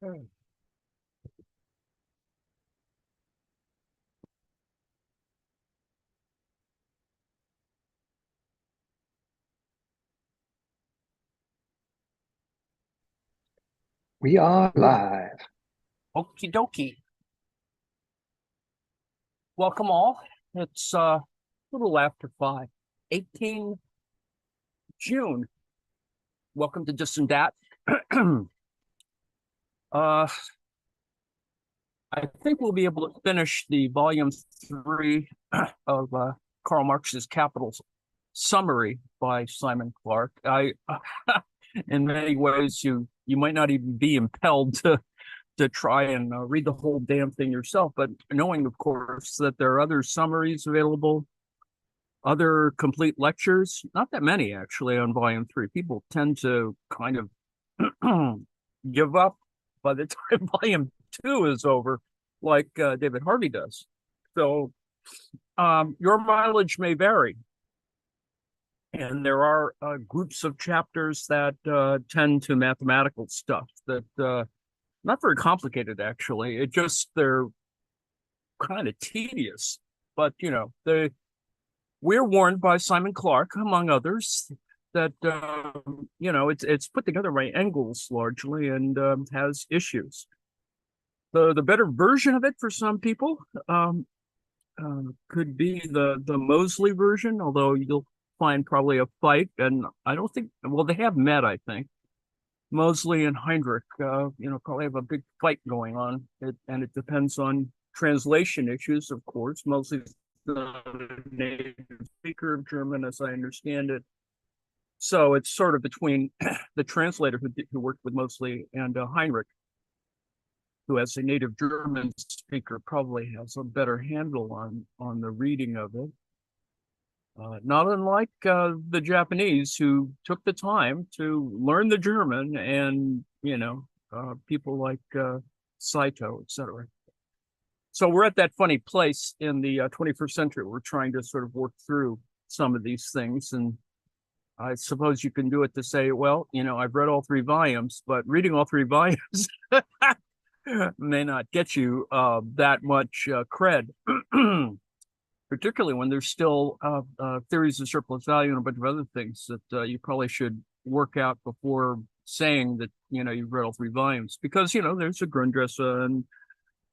We are live. Okie dokie. Welcome all. It's a little after 5, 18 June. Welcome to Distant Dat. I think we'll be able to finish the volume 3 of Karl Marx's Capital summary by Simon Clarke. In many ways, you might not even be impelled to try and read the whole damn thing yourself, but knowing, of course, that there are other summaries available, other complete lectures, not that many actually on volume 3. People tend to kind of give up by the time volume 2 is over, like David Harvey does. So your mileage may vary. And there are groups of chapters that tend to mathematical stuff that not very complicated, actually. They're kind of tedious, but we're warned by Simon Clarke, among others, that it's put together by Engels largely and has issues. The better version of it for some people could be the Moseley version, although you'll find probably a fight, and I don't think, well, they have met, I think. Moseley and Heinrich, probably have a big fight going on, and it depends on translation issues, of course. Moseley's not a native speaker of German, as I understand it. So it's sort of between the translator who worked with Moseley and Heinrich, who as a native German speaker probably has a better handle on the reading of it. Not unlike the Japanese, who took the time to learn the German, and people like Saito, etc. So we're at that funny place in the 21st century. We're trying to sort of work through some of these things, and I suppose you can do it to say, well, I've read all 3 volumes, but reading all 3 volumes may not get you that much cred. Particularly when there's still theories of surplus value and a bunch of other things that you probably should work out before saying that you've read all 3 volumes, because there's a Grundrisse and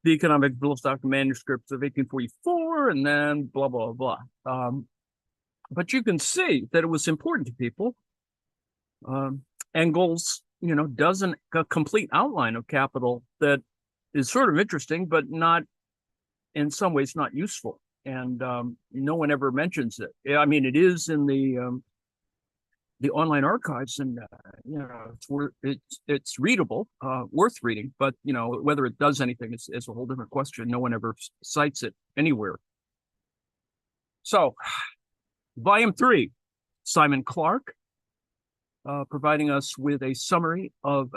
the economic philosophical manuscripts of 1844, and then blah blah blah. But you can see that it was important to people. Engels, does a complete outline of Capital that is sort of interesting, but not, in some ways, not useful. And no one ever mentions it. I mean, it is in the online archives, and it's readable, worth reading. But whether it does anything is a whole different question. No one ever cites it anywhere. So, volume 3, Simon Clarke, providing us with a summary of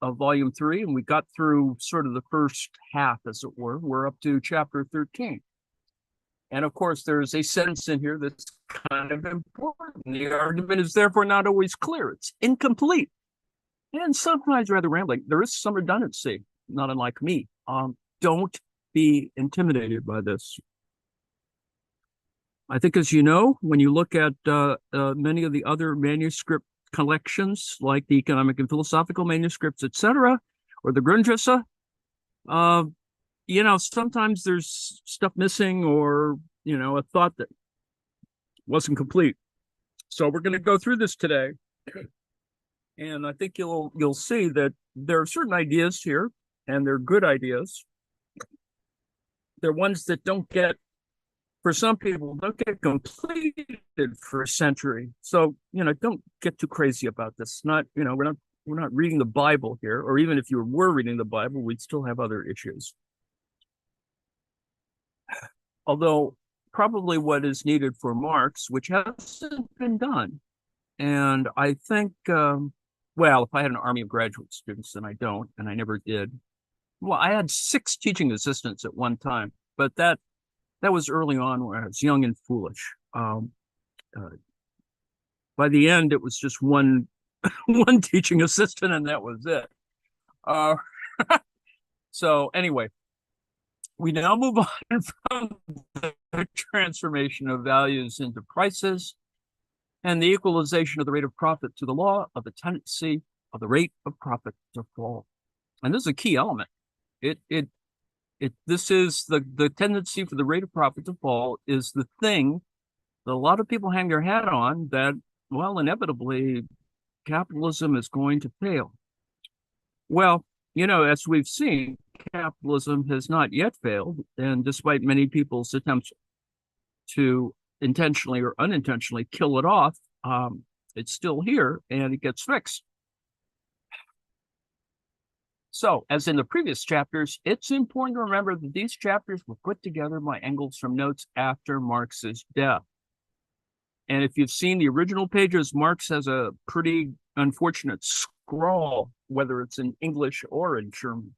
volume 3, and we got through sort of the first half, as it were. We're up to chapter 13. And of course, there's a sentence in here that's kind of important. The argument is therefore not always clear. It's incomplete and sometimes rather rambling. There is some redundancy, not unlike me. Don't be intimidated by this. I think, as you know, when you look at many of the other manuscript collections, like the economic and philosophical manuscripts, etc., or the Grundrisse, sometimes there's stuff missing, or, a thought that wasn't complete. So we're going to go through this today. And I think you'll see that there are certain ideas here, and they're good ideas. They're ones that for some people, don't get completed for a century. So, don't get too crazy about this. We're not reading the Bible here, or even if you were reading the Bible, we'd still have other issues. Although probably what is needed for Marx, which hasn't been done, and I think, if I had an army of graduate students, and I don't, and I never did. Well, I had 6 teaching assistants at one time, but that was early on when I was young and foolish. By the end, it was just one teaching assistant, and that was it. So anyway, we now move on from the transformation of values into prices and the equalization of the rate of profit to the law of the tendency of the rate of profit to fall. And this is a key element. This is the tendency for the rate of profit to fall is the thing that a lot of people hang their hat on, that, well, inevitably capitalism is going to fail. Well, as we've seen, capitalism has not yet failed. And despite many people's attempts to intentionally or unintentionally kill it off, it's still here and it gets fixed. So, as in the previous chapters, it's important to remember that these chapters were put together by Engels from notes after Marx's death. And if you've seen the original pages, Marx has a pretty unfortunate scrawl, whether it's in English or in German.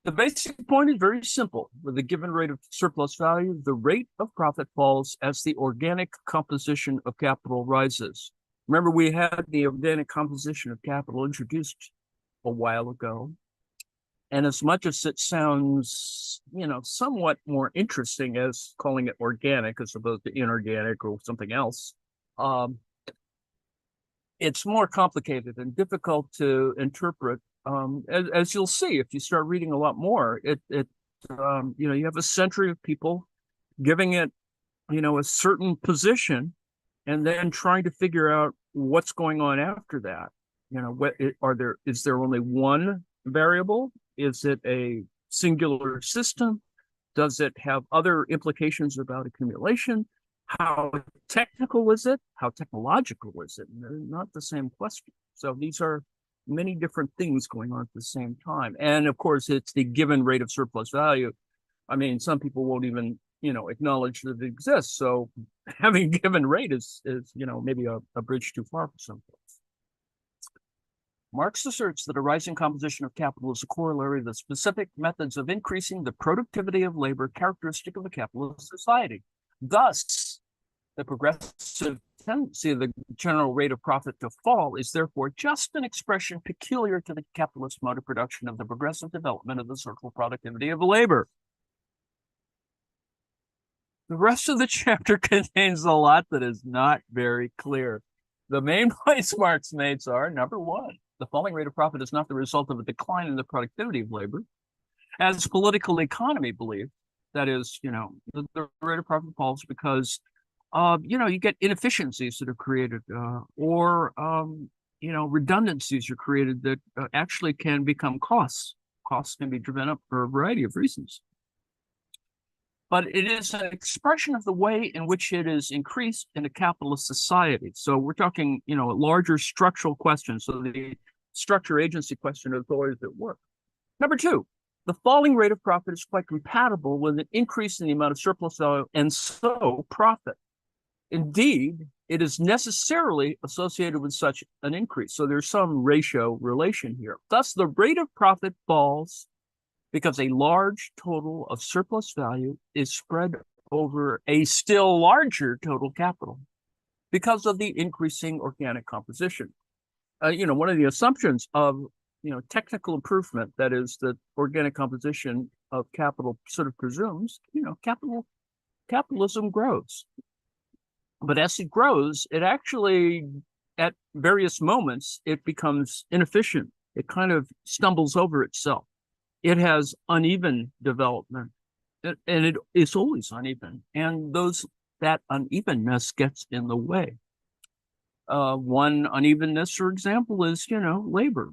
The basic point is very simple. With a given rate of surplus value, the rate of profit falls as the organic composition of capital rises. Remember, we had the organic composition of capital introduced a while ago. And as much as it sounds, somewhat more interesting as calling it organic as opposed to inorganic or something else, it's more complicated and difficult to interpret. As you'll see, if you start reading a lot more, you have a century of people giving it, a certain position, and then trying to figure out what's going on after that. Is there only one variable? Is it a singular system? Does it have other implications about accumulation? How technical is it? How technological is it? And they're not the same question. So these are many different things going on at the same time. And of course, it's the given rate of surplus value. I mean, some people won't even, acknowledge that it exists. So having a given rate is maybe a bridge too far for some folks. Marx asserts that a rising composition of capital is a corollary of the specific methods of increasing the productivity of labor characteristic of a capitalist society. Thus, the progressive tendency of the general rate of profit to fall is therefore just an expression peculiar to the capitalist mode of production of the progressive development of the social productivity of labor. The rest of the chapter contains a lot that is not very clear. The main points Marx makes are, number one, the falling rate of profit is not the result of a decline in the productivity of labor, as political economy believed. That is, the rate of profit falls because, you get inefficiencies that are created, or redundancies are created that actually can become costs. Costs can be driven up for a variety of reasons. But it is an expression of the way in which it is increased in a capitalist society. So we're talking, a larger structural question. So the structure agency question is always at work. Number two, the falling rate of profit is quite compatible with an increase in the amount of surplus value and so profit. Indeed, it is necessarily associated with such an increase. So there's some ratio relation here. Thus, the rate of profit falls because a large total of surplus value is spread over a still larger total capital because of the increasing organic composition. One of the assumptions of technical improvement, that is, the organic composition of capital sort of presumes, capitalism grows. But as it grows, it actually, at various moments, it becomes inefficient. It kind of stumbles over itself. It has uneven development, and it is always uneven. And that unevenness gets in the way. One unevenness, for example, is labor.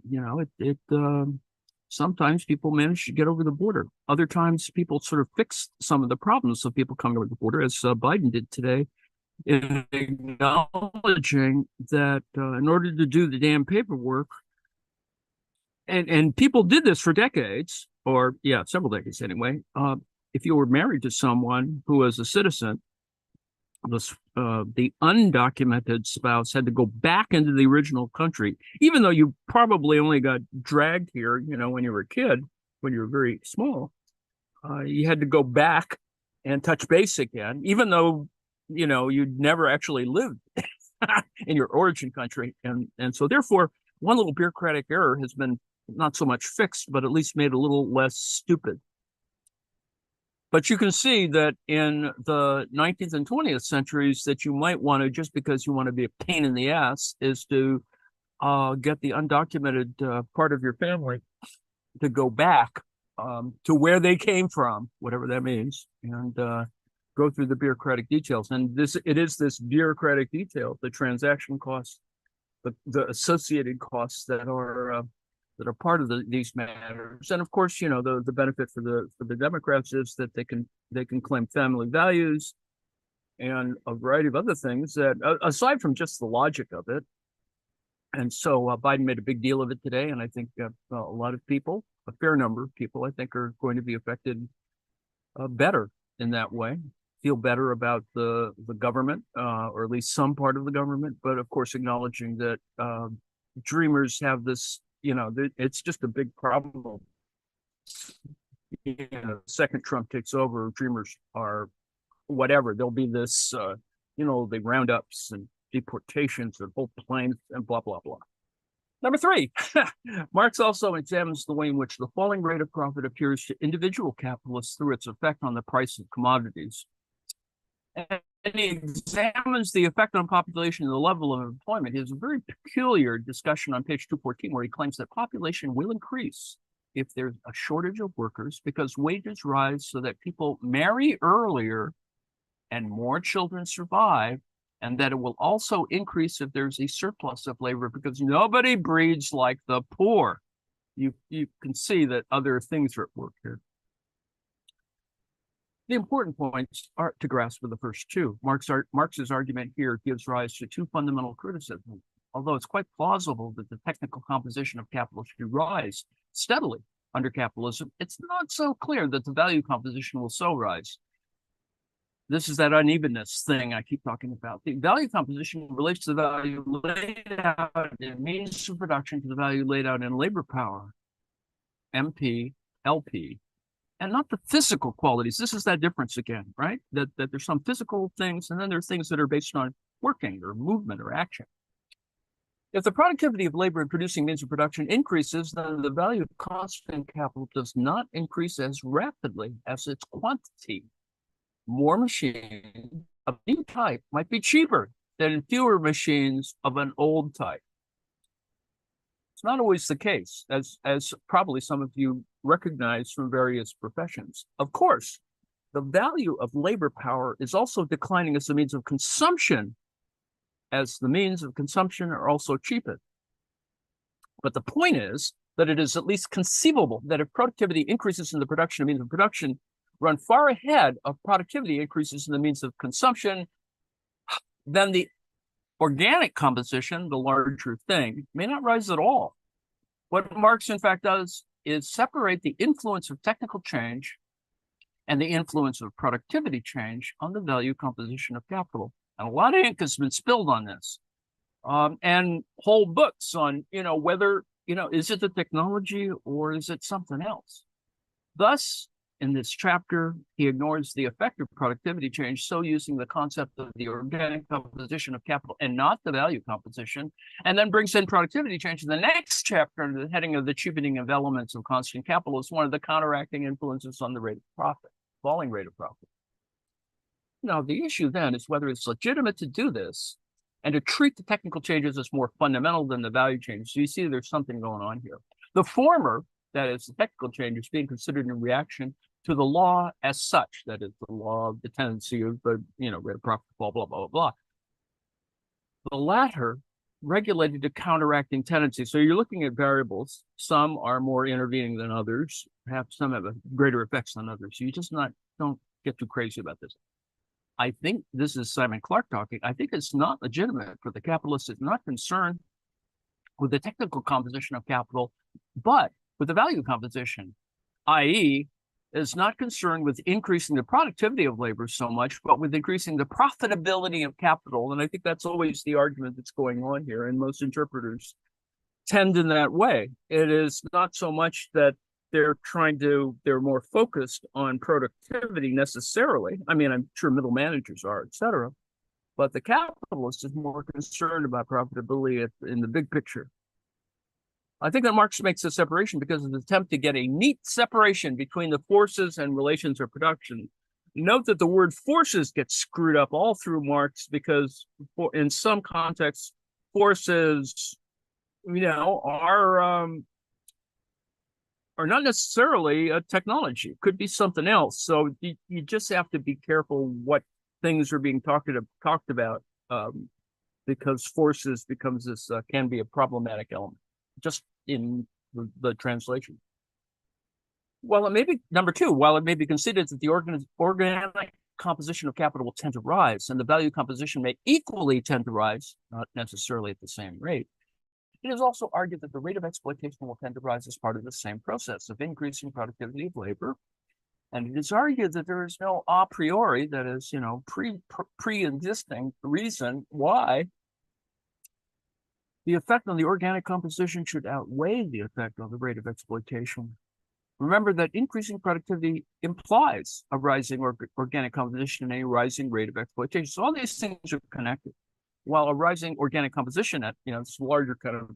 Sometimes people manage to get over the border. Other times, people sort of fix some of the problems of people coming over the border, as Biden did today, in acknowledging that in order to do the damn paperwork. And people did this for decades, or several decades anyway. If you were married to someone who was a citizen, the undocumented spouse had to go back into the original country, even though you probably only got dragged here, when you were a kid, when you were very small. You had to go back and touch base again, even though, you'd never actually lived in your origin country. And so therefore, one little bureaucratic error has been not so much fixed, but at least made a little less stupid. But you can see that in the 19th and 20th centuries that you might want to, just because you want to be a pain in the ass, is to get the undocumented part of your family to go back to where they came from, whatever that means, and go through the bureaucratic details. And it is this bureaucratic detail, the transaction costs, the associated costs that are part of these matters. And of course, the benefit for the Democrats is that they can claim family values and a variety of other things that, aside from just the logic of it. And so Biden made a big deal of it today, and I think a lot of people, a fair number of people, I think, are going to be affected better in that way, feel better about the government, or at least some part of the government, but of course acknowledging that dreamers have this, it's just a big problem. Second Trump takes over, dreamers are whatever. There'll be this, the roundups and deportations and whole planes and blah, blah, blah. Number 3, Marx also examines the way in which the falling rate of profit appears to individual capitalists through its effect on the price of commodities. And he examines the effect on population and the level of employment. He has a very peculiar discussion on page 214 where he claims that population will increase if there's a shortage of workers because wages rise so that people marry earlier and more children survive, and that it will also increase if there's a surplus of labor because nobody breeds like the poor. You can see that other things are at work here. The important points are to grasp for the first two. Marx's argument here gives rise to two fundamental criticisms. Although it's quite plausible that the technical composition of capital should rise steadily under capitalism, it's not so clear that the value composition will so rise. This is that unevenness thing I keep talking about. The value composition relates to the value laid out in means of production to the value laid out in labor power, MP, LP, and not the physical qualities. This is that difference again, right? That there's some physical things, and then there are things that are based on working or movement or action. If the productivity of labor in producing means of production increases, then the value of constant capital does not increase as rapidly as its quantity. More machines of new type might be cheaper than fewer machines of an old type. It's not always the case, as probably some of you recognize from various professions. Of course, the value of labor power is also declining as a means of consumption, as the means of consumption are also cheapened. But the point is that it is at least conceivable that if productivity increases in the production of means of production, run far ahead of productivity increases in the means of consumption, then the organic composition, the larger thing, may not rise at all. What Marx, in fact, does is separate the influence of technical change and the influence of productivity change on the value composition of capital. And a lot of ink has been spilled on this. And whole books on, whether, is it the technology or is it something else? Thus, in this chapter, he ignores the effect of productivity change, so using the concept of the organic composition of capital and not the value composition, and then brings in productivity change in the next chapter under the heading of the cheapening of elements of constant capital as one of the counteracting influences on the rate of profit, falling rate of profit. Now, the issue then is whether it's legitimate to do this and to treat the technical changes as more fundamental than the value change. So you see there's something going on here. The former, that is, the technical change, is being considered in reaction to the law as such, that is, the law of the tendency of the, rate of profit, blah, blah, blah, blah, blah. The latter regulated to counteracting tendencies. So you're looking at variables. Some are more intervening than others. Perhaps some have a greater effects than others. You just don't get too crazy about this. I think this is Simon Clarke talking. I think it's not legitimate for the capitalist is not concerned with the technical composition of capital, but with the value composition, i.e., is not concerned with increasing the productivity of labor so much, but with increasing the profitability of capital. And I think that's always the argument that's going on here, and most interpreters tend in that way. It is not so much that they're more focused on productivity necessarily. I mean, I'm sure middle managers are, et cetera, but the capitalist is more concerned about profitability in the big picture. I think that Marx makes a separation because of the attempt to get a neat separation between the forces and relations of production. Note that the word forces gets screwed up all through Marx because in some contexts, forces, are not necessarily a technology. It could be something else. So you just have to be careful what things are being talked about, because forces becomes this can be a problematic element just in the translation. While it may be number two, while it may be considered that the organic composition of capital will tend to rise and the value composition may equally tend to rise, not necessarily at the same rate, it is also argued that the rate of exploitation will tend to rise as part of the same process of increasing productivity of labor. And it is argued that there is no a priori, that is, pre-existing reason why the effect on the organic composition should outweigh the effect on the rate of exploitation. Remember that increasing productivity implies a rising organic composition and a rising rate of exploitation. So all these things are connected. While a rising organic composition at this larger kind of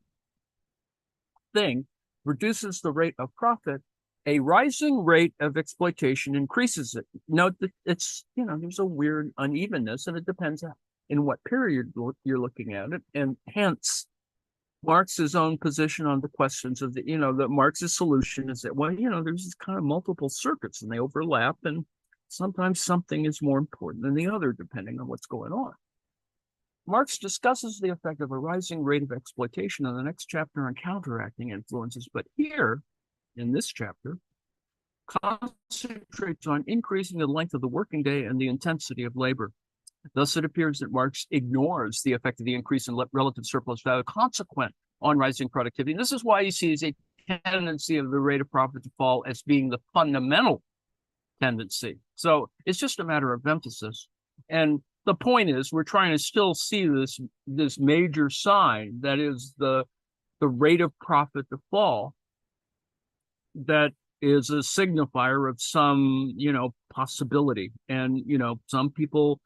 thing reduces the rate of profit, a rising rate of exploitation increases it. Note that it's there's a weird unevenness, and it depends on in what period you're looking at it, and hence Marx's own position on the questions of that Marx's solution is that, there's this kind of multiple circuits and they overlap, and sometimes something is more important than the other depending on what's going on. Marx discusses the effect of a rising rate of exploitation in the next chapter on counteracting influences, but here, in this chapter, concentrates on increasing the length of the working day and the intensity of labor. Thus, it appears that Marx ignores the effect of the increase in relative surplus value consequent on rising productivity. And this is why he sees a tendency of the rate of profit to fall as being the fundamental tendency. So it's just a matter of emphasis. And the point is, we're trying to still see this major sign, that is the rate of profit to fall, that is a signifier of some possibility. And some people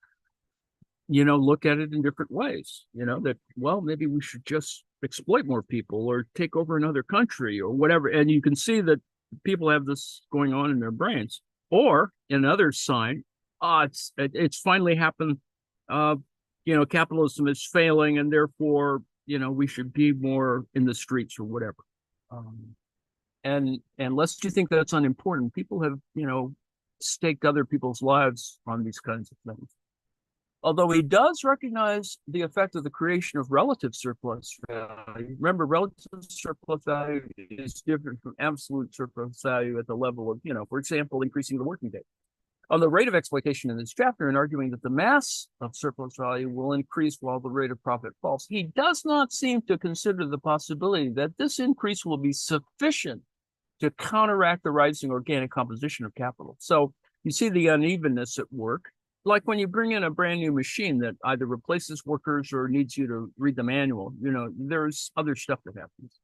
look at it in different ways, that, well, maybe we should just exploit more people or take over another country or whatever. And you can see that people have this going on in their brains. Or another sign, it's finally happened. Capitalism is failing, and therefore, we should be more in the streets or whatever. And lest you think that's unimportant, people have, staked other people's lives on these kinds of things. Although he does recognize the effect of the creation of relative surplus value. Remember, relative surplus value is different from absolute surplus value at the level of, for example, increasing the working day. On the rate of exploitation in this chapter, and arguing that the mass of surplus value will increase while the rate of profit falls, he does not seem to consider the possibility that this increase will be sufficient to counteract the rising organic composition of capital. So you see the unevenness at work. Like when you bring in a brand new machine that either replaces workers or needs you to read the manual, there's other stuff that happens.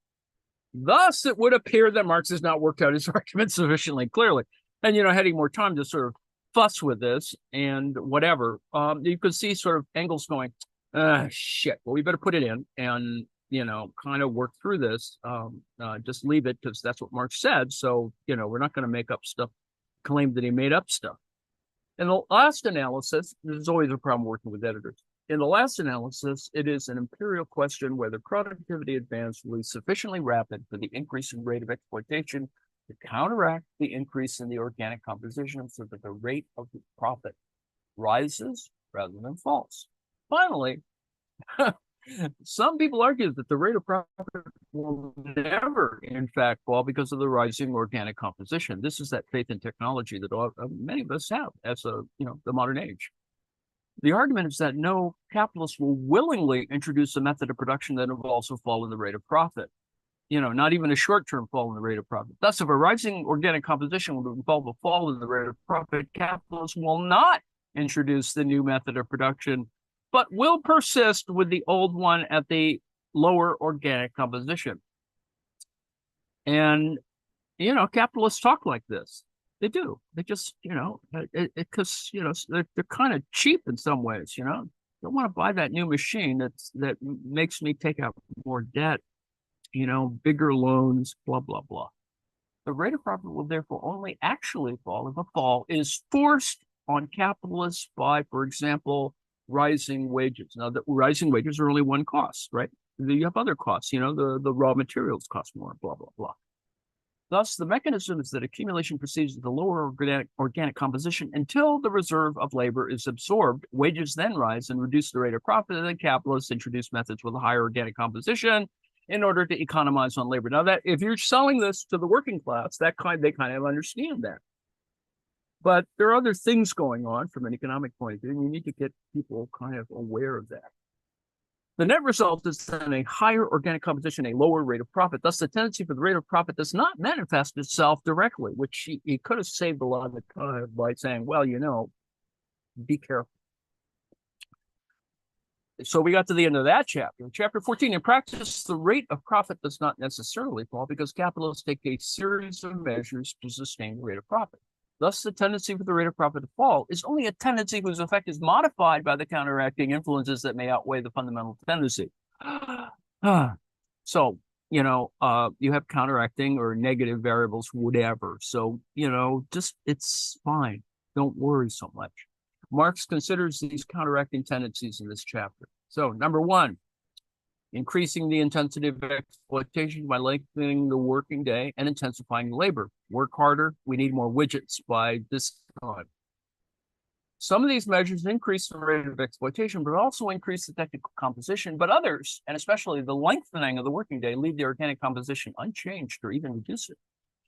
Thus, it would appear that Marx has not worked out his argument sufficiently clearly. And, having more time to sort of fuss with this and whatever, you could see sort of Engels going, shit, well, we better put it in and, kind of work through this. Just leave it because that's what Marx said. So, we're not going to make up stuff, claim that he made up stuff. In the last analysis, there's always a problem working with editors. In the last analysis, it is an imperial question whether productivity advance will be sufficiently rapid for the increase in rate of exploitation to counteract the increase in the organic composition so that the rate of the profit rises rather than falls. Finally, some people argue that the rate of profit will never, in fact, fall because of the rising organic composition. This is that faith in technology that many of us have as the modern age. The argument is that no capitalist will willingly introduce a method of production that involves a fall in the rate of profit. Not even a short-term fall in the rate of profit. Thus, if a rising organic composition will involve a fall in the rate of profit, capitalists will not introduce the new method of production, but will persist with the old one at the lower organic composition. And, capitalists talk like this. They do. They just, because, they're kind of cheap in some ways, Don't want to buy that new machine that makes me take out more debt. bigger loans, blah, blah, blah. The rate of profit will therefore only actually fall if a fall is forced on capitalists by, for example, rising wages. Now, the rising wages are only one cost, right? You have other costs, the raw materials cost more, blah, blah, blah. Thus, the mechanism is that accumulation proceeds with a lower organic composition until the reserve of labor is absorbed. Wages then rise and reduce the rate of profit, and then capitalists introduce methods with a higher organic composition in order to economize on labor. Now, that if you're selling this to the working class, they kind of understand that. But there are other things going on from an economic point of view, and you need to get people kind of aware of that. The net result is then a higher organic composition, a lower rate of profit. Thus, the tendency for the rate of profit does not manifest itself directly, which he could have saved a lot of time by saying, well, be careful. So we got to the end of that chapter. Chapter 14, in practice, the rate of profit does not necessarily fall because capitalists take a series of measures to sustain the rate of profit. Thus, the tendency for the rate of profit to fall is only a tendency whose effect is modified by the counteracting influences that may outweigh the fundamental tendency. So, you have counteracting or negative variables, whatever. So, it's fine. Don't worry so much. Marx considers these counteracting tendencies in this chapter. So, number one, increasing the intensity of exploitation by lengthening the working day and intensifying labor. Work harder, we need more widgets by this time. Some of these measures increase the rate of exploitation, but also increase the technical composition. But others, and especially the lengthening of the working day, leave the organic composition unchanged or even reduce it.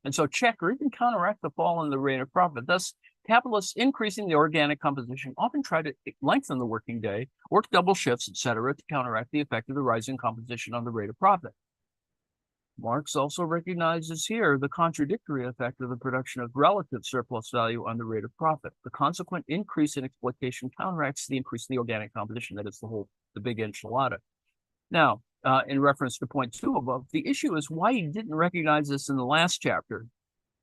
And so check or even counteract the fall in the rate of profit. Thus, capitalists increasing the organic composition often try to lengthen the working day, work double shifts, etc., to counteract the effect of the rising composition on the rate of profit. Marx also recognizes here the contradictory effect of the production of relative surplus value on the rate of profit. The consequent increase in exploitation counteracts the increase in the organic composition. That is the big enchilada. Now, in reference to point 2 above, the issue is why he didn't recognize this in the last chapter,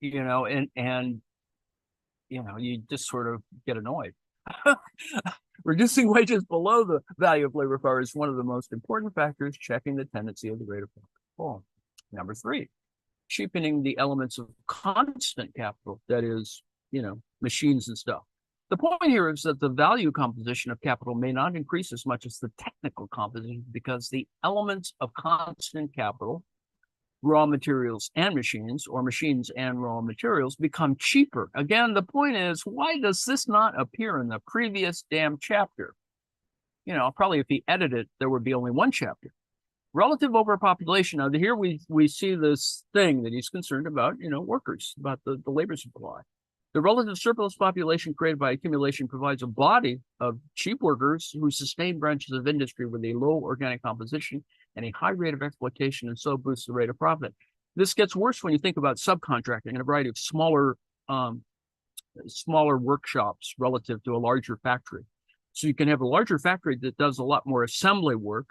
and you just sort of get annoyed. Reducing wages below the value of labor power is one of the most important factors checking the tendency of the rate of profit fall. Number 3, cheapening the elements of constant capital, that is, machines and stuff. The point here is that the value composition of capital may not increase as much as the technical composition because the elements of constant capital, raw materials and machines, or machines and raw materials, become cheaper. Again, the point is, why does this not appear in the previous damn chapter? Probably if he edited it, there would be only one chapter. Relative overpopulation. Now, here we see this thing that he's concerned about, workers, about the labor supply. The relative surplus population created by accumulation provides a body of cheap workers who sustain branches of industry with a low organic composition and a high rate of exploitation, and so boosts the rate of profit. This gets worse when you think about subcontracting and a variety of smaller workshops relative to a larger factory. So you can have a larger factory that does a lot more assembly work,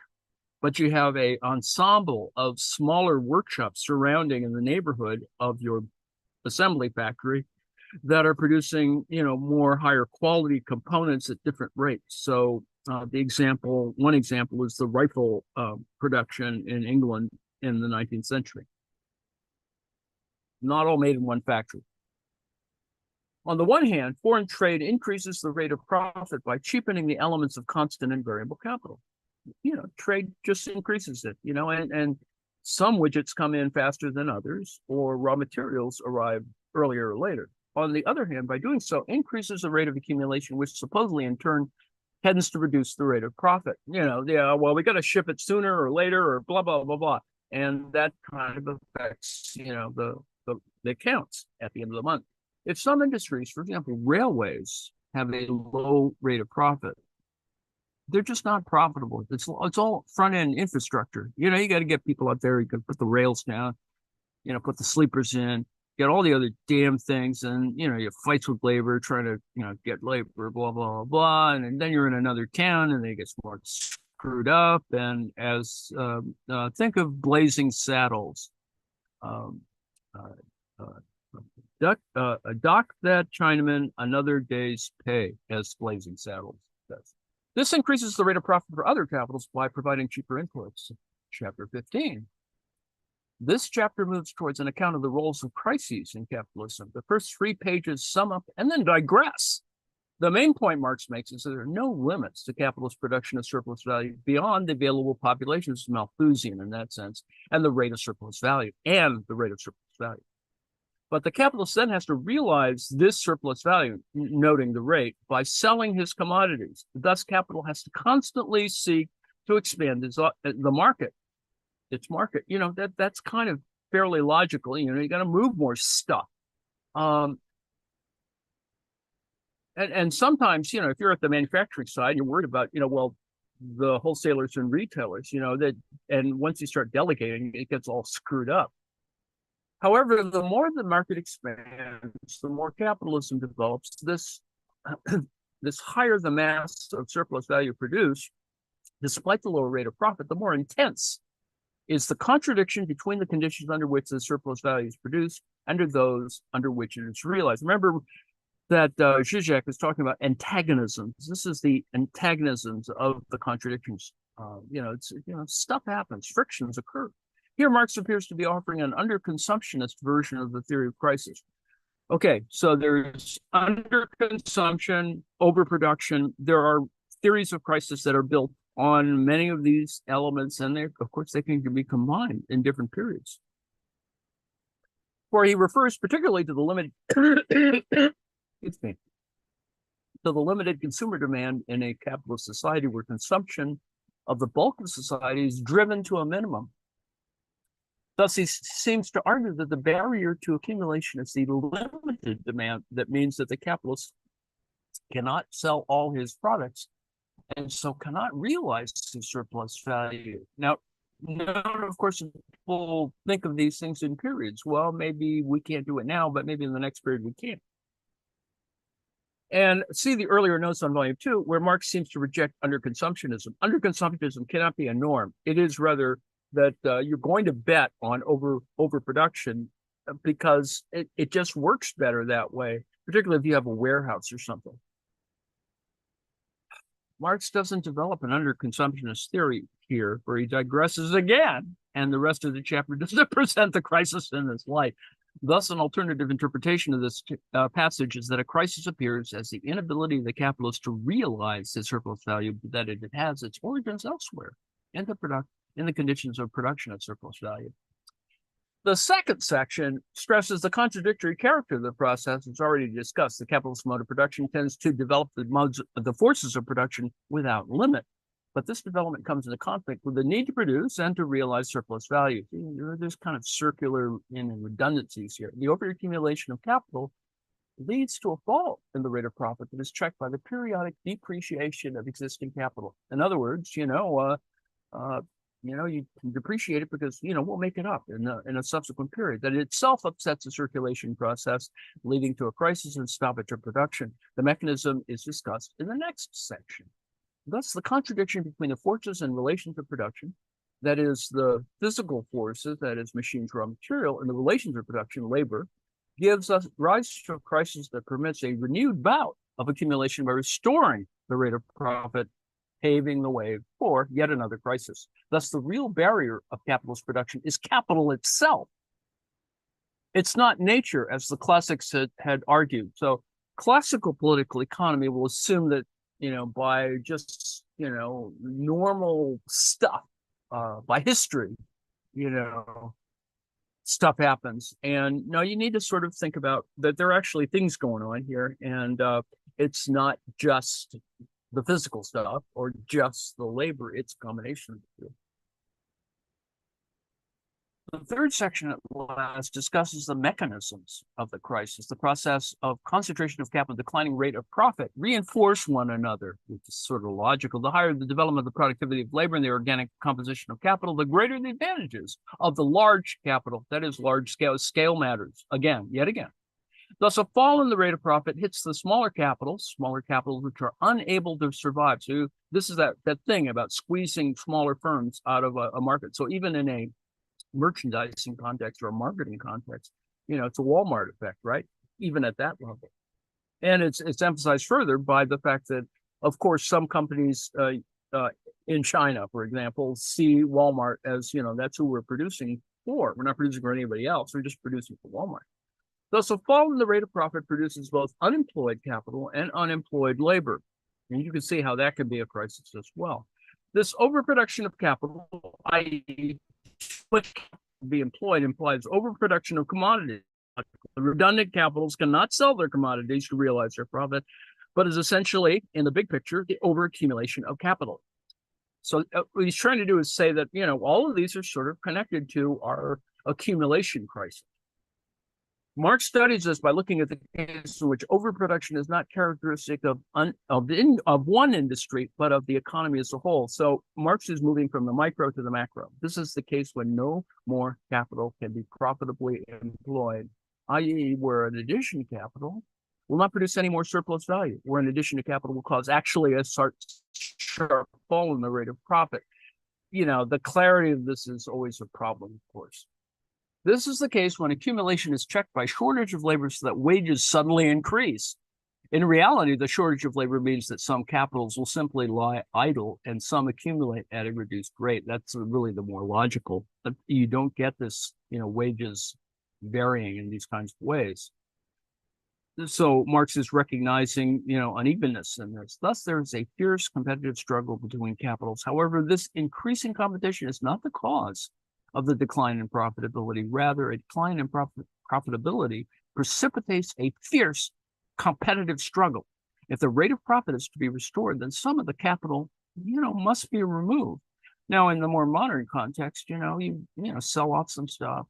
but you have an ensemble of smaller workshops surrounding in the neighborhood of your assembly factory that are producing, more higher quality components at different rates. So one example is the rifle production in England in the 19th century. Not all made in one factory. On the one hand, foreign trade increases the rate of profit by cheapening the elements of constant and variable capital. Trade just increases it, and some widgets come in faster than others, or raw materials arrive earlier or later. On the other hand, by doing so, increases the rate of accumulation, which supposedly in turn tends to reduce the rate of profit. We got to ship it sooner or later, or blah, blah, blah, blah. And that kind of affects, the accounts at the end of the month. If some industries, for example, railways, have a low rate of profit, they're just not profitable. It's all front-end infrastructure. You got to get people out there. You got to put the rails down, put the sleepers in, get all the other damn things, and you have fights with labor, trying to get labor, blah blah blah, and then you're in another town, and they get more screwed up. And as think of Blazing Saddles, dock that Chinaman another day's pay, as Blazing Saddles says. This increases the rate of profit for other capitals by providing cheaper inputs. Chapter 15. This chapter moves towards an account of the roles of crises in capitalism. The first 3 pages sum up and then digress. The main point Marx makes is that there are no limits to capitalist production of surplus value beyond the available population. This is Malthusian in that sense, and the rate of surplus value, But the capitalist then has to realize this surplus value, noting the rate, by selling his commodities. Thus, capital has to constantly seek to expand the market, its market. That's kind of fairly logical. You got to move more stuff. And sometimes, if you're at the manufacturing side, you're worried about, the wholesalers and retailers, and once you start delegating, it gets all screwed up. However, the more the market expands, the more capitalism develops, this higher the mass of surplus value produced, despite the lower rate of profit, the more intense is the contradiction between the conditions under which the surplus value is produced and those under which it is realized. Remember that Zizek is talking about antagonisms. This is the antagonisms of the contradictions. Stuff happens, frictions occur. Here, Marx appears to be offering an underconsumptionist version of the theory of crisis. Okay, so there's underconsumption, overproduction. There are theories of crisis that are built on many of these elements, and of course, they can be combined in different periods. For he refers particularly to the limited, to the limited consumer demand in a capitalist society where consumption of the bulk of society is driven to a minimum. Thus, he seems to argue that the barrier to accumulation is the limited demand. That means that the capitalist cannot sell all his products and so cannot realize the surplus value. Now, of course, people think of these things in periods. Well, maybe we can't do it now, but maybe in the next period we can. And see the earlier notes on volume 2, where Marx seems to reject underconsumptionism. Underconsumptionism cannot be a norm. It is rather that you're going to bet on overproduction because it just works better that way, particularly if you have a warehouse or something. Marx doesn't develop an underconsumptionist theory here, where he digresses again, and the rest of the chapter doesn't present the crisis in this light. Thus, an alternative interpretation of this passage is that a crisis appears as the inability of the capitalist to realize the surplus value, that it has its origins elsewhere in the conditions of production of surplus value. The second section stresses the contradictory character of the process. It's already discussed. The capitalist mode of production tends to develop the forces of production without limit. But this development comes into conflict with the need to produce and to realize surplus value. There's kind of circular redundancies here. The overaccumulation of capital leads to a fall in the rate of profit that is checked by the periodic depreciation of existing capital. In other words, you can depreciate it because, we'll make it up in a subsequent period. That itself upsets the circulation process, leading to a crisis and stoppage of production. The mechanism is discussed in the next section. Thus, the contradiction between the forces and relations of production, that is the physical forces, that is machines, raw material, and the relations of production, labor, gives us rise to a crisis that permits a renewed bout of accumulation by restoring the rate of profit, paving the way for yet another crisis. Thus, the real barrier of capitalist production is capital itself. It's not nature, as the classics had argued. So classical political economy will assume that, by just, normal stuff, by history, stuff happens. And no, you need to sort of think about that there are actually things going on here. And it's not just the physical stuff or just the labor, it's a combination of the two. The third section at last discusses the mechanisms of the crisis. The process of concentration of capital, declining rate of profit reinforce one another, which is sort of logical. The higher the development of the productivity of labor and the organic composition of capital, the greater the advantages of the large capital, that is large scale. Scale matters, yet again. Thus, a fall in the rate of profit hits the smaller capitals which are unable to survive. So this is that thing about squeezing smaller firms out of a market. So even in a merchandising context or a marketing context, it's a Walmart effect, right? Even at that level. And it's emphasized further by the fact that, of course, some companies in China, for example, see Walmart as, that's who we're producing before. We're not producing for anybody else. We're just producing for Walmart. Thus, a fall in the rate of profit produces both unemployed capital and unemployed labor. And you can see how that can be a crisis as well. This overproduction of capital, i.e., what can be employed, implies overproduction of commodities. The redundant capitals cannot sell their commodities to realize their profit, but is essentially, in the big picture, the overaccumulation of capital. So what he's trying to do is say that, all of these are sort of connected to our accumulation crisis. Marx studies this by looking at the case in which overproduction is not characteristic of one industry, but of the economy as a whole. So Marx is moving from the micro to the macro. This is the case when no more capital can be profitably employed, i.e., where an addition to capital will not produce any more surplus value, where an addition to capital will cause actually a sharp fall in the rate of profit. The clarity of this is always a problem, of course. This is the case when accumulation is checked by shortage of labor so that wages suddenly increase. In reality, the shortage of labor means that some capitals will simply lie idle and some accumulate at a reduced rate. That's really the more logical. But you don't get this, wages varying in these kinds of ways. So Marx is recognizing, unevenness in this. Thus, there is a fierce competitive struggle between capitals. However, this increasing competition is not the cause of the decline in profitability. Rather, a decline in profitability precipitates a fierce competitive struggle. If the rate of profit is to be restored, then some of the capital, must be removed. Now, in the more modern context, you sell off some stuff,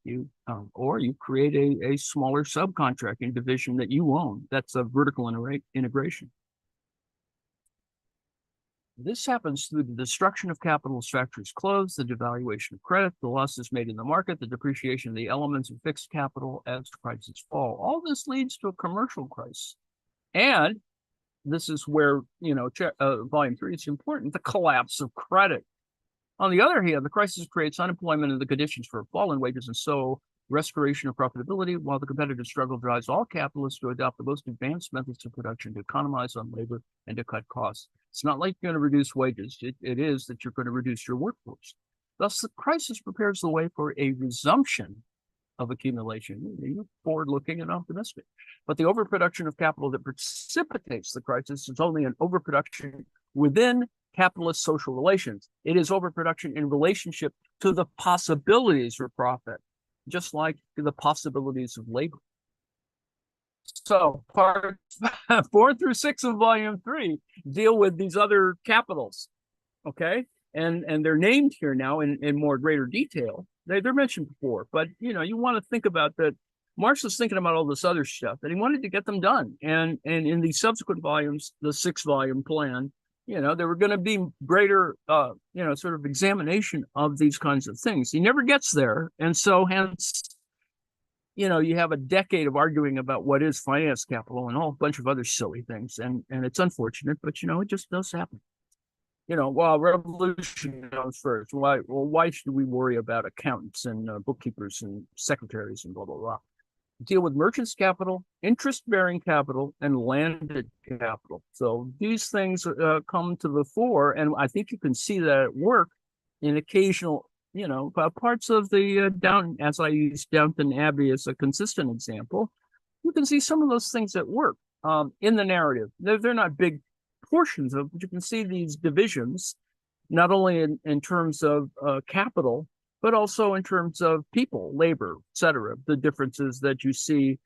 or you create a smaller subcontracting division that you own. That's a vertical integration. This happens through the destruction of capital as factories close, the devaluation of credit, the losses made in the market, the depreciation of the elements of fixed capital as prices fall. All this leads to a commercial crisis. And this is where, volume 3 is important, the collapse of credit. On the other hand, the crisis creates unemployment and the conditions for a fall in wages, and so restoration of profitability, while the competitive struggle drives all capitalists to adopt the most advanced methods of production to economize on labor and to cut costs. It's not like you're going to reduce wages. It is that you're going to reduce your workforce. Thus, the crisis prepares the way for a resumption of accumulation. You're forward-looking and optimistic. But the overproduction of capital that precipitates the crisis is only an overproduction within capitalist social relations. It is overproduction in relationship to the possibilities for profit, just like the possibilities of labor. So parts 4 through 6 of volume 3 deal with these other capitals, okay? And they're named here now in more greater detail. They're mentioned before, but you want to think about that. Marx was thinking about all this other stuff, and he wanted to get them done. And in the subsequent volumes, the 6-volume plan, there were going to be greater, sort of examination of these kinds of things. He never gets there. And so hence, you have a decade of arguing about what is finance capital and a whole bunch of other silly things. And it's unfortunate, but, it just does happen. Well, revolution comes first. Why should we worry about accountants and bookkeepers and secretaries and blah, blah, blah? Deal with merchants' capital, interest-bearing capital, and landed capital. So these things come to the fore, and I think you can see that at work in occasional, parts of the Downton, as I use Downton Abbey as a consistent example. You can see some of those things at work in the narrative. They're not big portions of, but you can see these divisions, not only in terms of capital, but also in terms of people, labor, et cetera, the differences that you see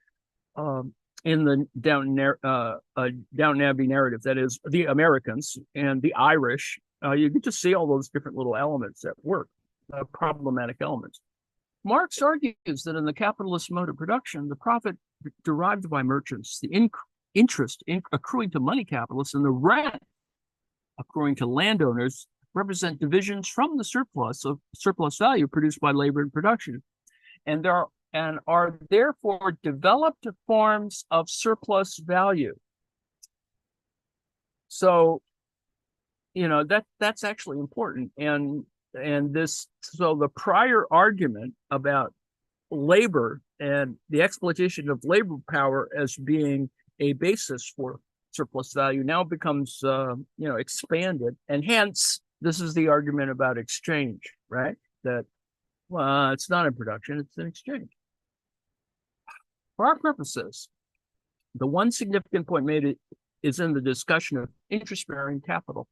in the Downton Abbey narrative, that is the Americans and the Irish. You get to see all those different little elements at work, problematic elements. Marx argues that in the capitalist mode of production, the profit derived by merchants, the interest accruing to money capitalists, and the rent accruing to landowners represent divisions from the surplus value produced by labor and production, and are therefore developed forms of surplus value. So, that's actually important. And so the prior argument about labor and the exploitation of labor power as being a basis for surplus value now becomes, expanded, and hence this is the argument about exchange, right? That Well, it's not in production, it's in exchange. For our purposes, the one significant point made is in the discussion of interest-bearing capital.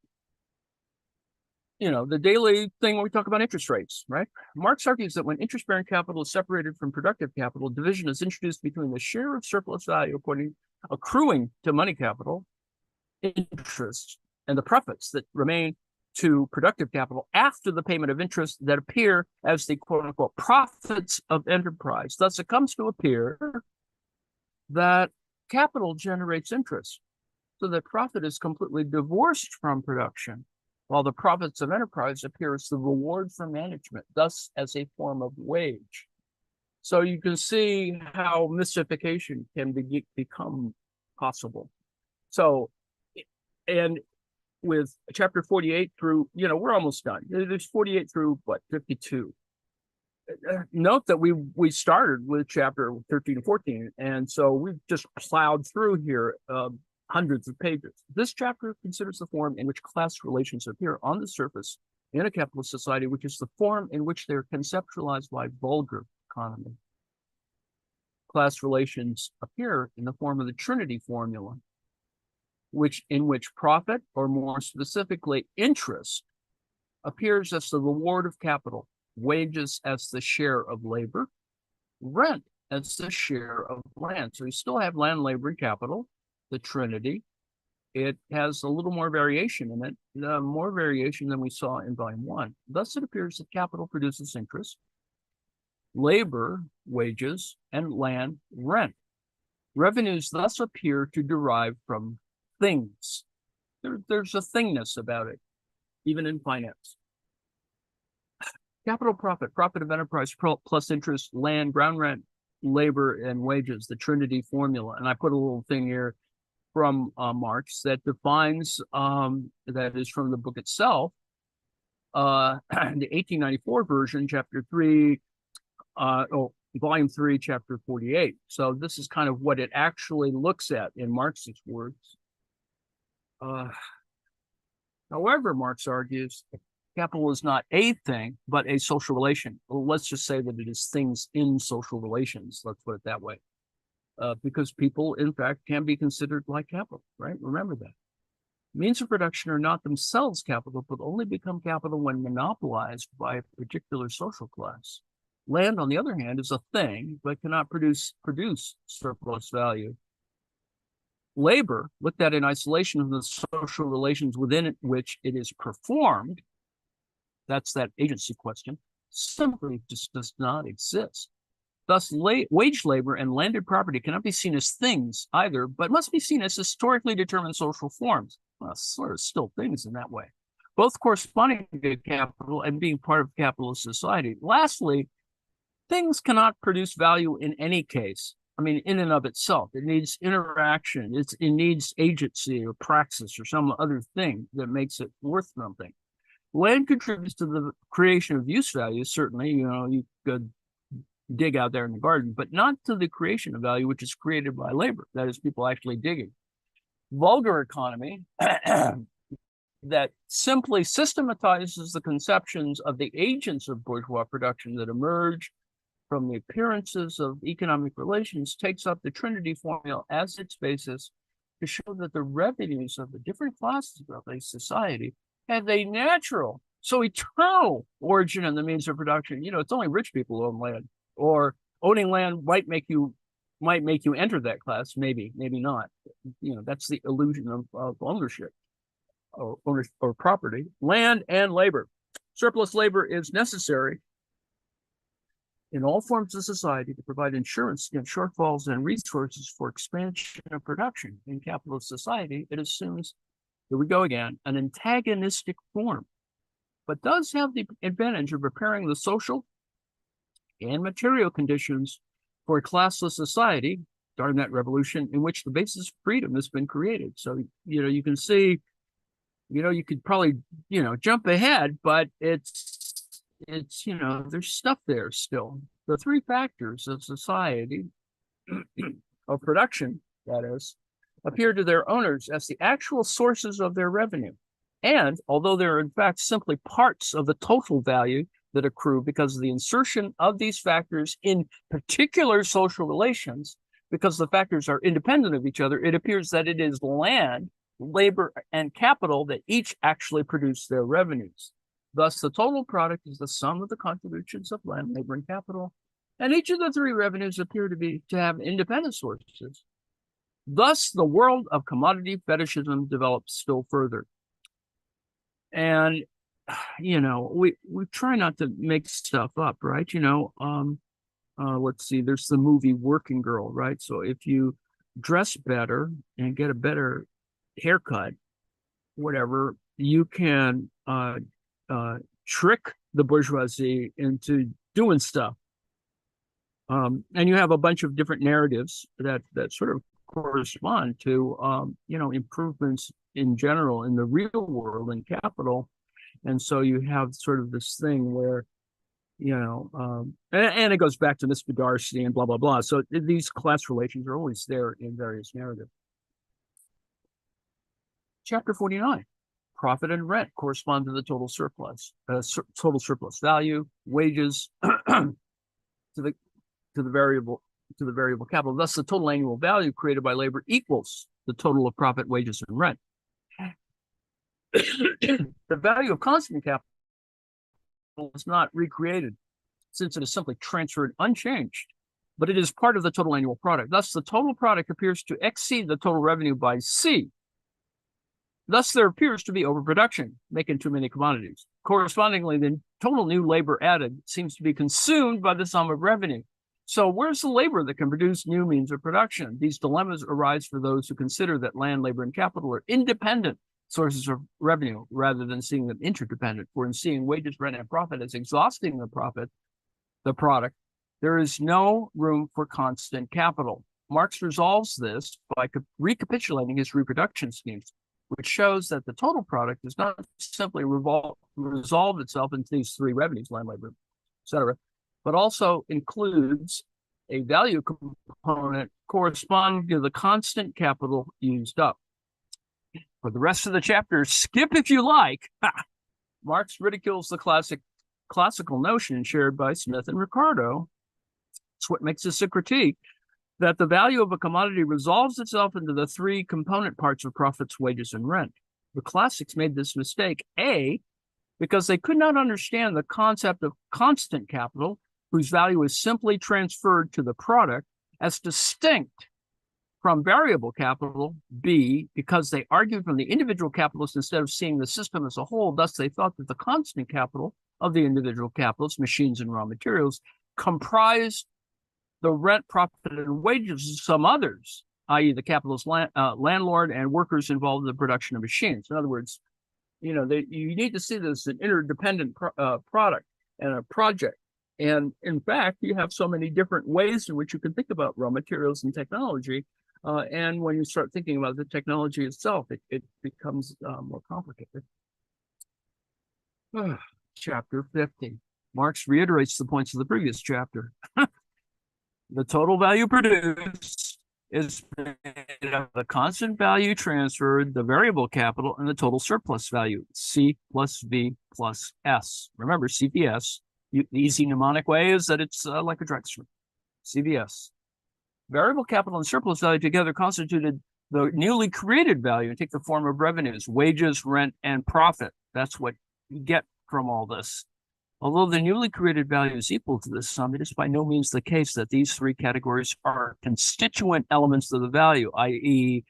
The daily thing when we talk about interest rates, right? Marx argues that when interest-bearing capital is separated from productive capital, division is introduced between the share of surplus value accruing to money capital interest and the profits that remain to productive capital after the payment of interest that appear as the quote-unquote profits of enterprise. Thus, it comes to appear that capital generates interest, so that profit is completely divorced from production, while the profits of enterprise appear as the reward for management, thus as a form of wage. So you can see how mystification can become possible. So, and with chapter 48 through, we're almost done. There's 48 through, 52. Note that we started with chapter 13 and 14, and so we've just plowed through here hundreds of pages. This chapter considers the form in which class relations appear on the surface in a capitalist society, which is the form in which they're conceptualized by vulgar economy. Class relations appear in the form of the Trinity formula, in which profit, or more specifically interest, appears as the reward of capital, wages as the share of labor, rent as the share of land. So you still have land, labor, and capital, the Trinity. It has a little more variation in it, more variation than we saw in volume 1. Thus, it appears that capital produces interest, labor, wages, and land, rent. Revenues thus appear to derive from things. There's a thingness about it, even in finance. Capital profit of enterprise plus interest, land, ground rent, labor, and wages, the Trinity formula. And I put a little thing here from Marx that defines, that is from the book itself, the 1894 version, chapter 3, volume 3, chapter 48. So this is kind of what it actually looks at in Marx's words. However, Marx argues capital is not a thing, but a social relation. Well, let's just say that it is things in social relations. Let's put it that way. Because people, in fact, can be considered like capital, right? Remember that. Means of production are not themselves capital, but only become capital when monopolized by a particular social class. Land, on the other hand, is a thing, but cannot produce surplus value. Labor, looked at in isolation of the social relations within which it is performed, that's that agency question, simply just does not exist. Thus, wage labor and landed property cannot be seen as things either, but must be seen as historically determined social forms. Well, sort of still things in that way, both corresponding to capital and being part of capitalist society. Lastly, things cannot produce value in any case. I mean, in and of itself, it needs interaction. It needs agency or praxis or some other thing that makes it worth something. Land contributes to the creation of use value, certainly. You could dig out there in the garden, but not to the creation of value, which is created by labor. That is, people actually digging. Vulgar economy that simply systematizes the conceptions of the agents of bourgeois production that emerge from the appearances of economic relations takes up the Trinity formula as its basis to show that the revenues of the different classes of a society have a natural, so eternal origin in the means of production. It's only rich people who own land, or owning land might make you enter that class, maybe not. That's the illusion of ownership or property. Land and labor. Surplus labor is necessary in all forms of society to provide insurance against shortfalls and resources for expansion of production. In capitalist society, it assumes, here we go again, an antagonistic form, but does have the advantage of preparing the social and material conditions for a classless society, during that revolution, in which the basis of freedom has been created. So, you can see, you could probably, jump ahead, but it's, there's stuff there still. The three factors of society, of production, that is, appear to their owners as the actual sources of their revenue. And although they're in fact simply parts of the total value that accrue because of the insertion of these factors in particular social relations. Because the factors are independent of each other, it appears that it is land, labor, and capital that each actually produce their revenues. Thus, the total product is the sum of the contributions of land, labor, and capital, and each of the three revenues appear to have independent sources. Thus, the world of commodity fetishism develops still further. And, we try not to make stuff up, right? Let's see, there's the movie Working Girl, right? So if you dress better and get a better haircut, whatever, you can trick the bourgeoisie into doing stuff. And you have a bunch of different narratives that sort of correspond to, improvements in general in the real world and capital. And so you have sort of this thing where, and it goes back to Mr. Darcy and blah, blah, blah. So these class relations are always there in various narratives. Chapter 49, profit and rent correspond to the total surplus value, wages to the variable capital. Thus, the total annual value created by labor equals the total of profit, wages, and rent. The value of constant capital is not recreated, since it is simply transferred unchanged, but it is part of the total annual product. Thus, the total product appears to exceed the total revenue by C. Thus, there appears to be overproduction, making too many commodities. Correspondingly, the total new labor added seems to be consumed by the sum of revenue. So where's the labor that can produce new means of production? These dilemmas arise for those who consider that land, labor, and capital are independent sources of revenue rather than seeing them interdependent. For in seeing wages, rent, and profit as exhausting the product, there is no room for constant capital. Marx resolves this by recapitulating his reproduction schemes, which shows that the total product does not simply resolve itself into these three revenues, land, labor, etc., but also includes a value component corresponding to the constant capital used up. For the rest of the chapter, skip if you like. Marx ridicules the classical notion shared by Smith and Ricardo. It's what makes this a critique, that the value of a commodity resolves itself into the three component parts of profits, wages, and rent. The classics made this mistake, A, because they could not understand the concept of constant capital, whose value is simply transferred to the product, as distinct from variable capital. B, because they argued from the individual capitalists instead of seeing the system as a whole. Thus, they thought that the constant capital of the individual capitalists, machines and raw materials, comprised the rent, profit, and wages of some others, i.e. the capitalist landlord and workers involved in the production of machines. In other words, you need to see this as an interdependent product and a project. And in fact, you have so many different ways in which you can think about raw materials and technology. And when you start thinking about the technology itself, it becomes more complicated. Chapter 50. Marx reiterates the points of the previous chapter. The total value produced is made of the constant value transferred, the variable capital, and the total surplus value, C plus V plus S. Remember, CVS, the easy mnemonic way is that it's like a drugstore, CVS. Variable capital and surplus value together constituted the newly created value and take the form of revenues, wages, rent, and profit. That's what you get from all this. Although the newly created value is equal to this sum, it is by no means the case that these three categories are constituent elements of the value, i.e.,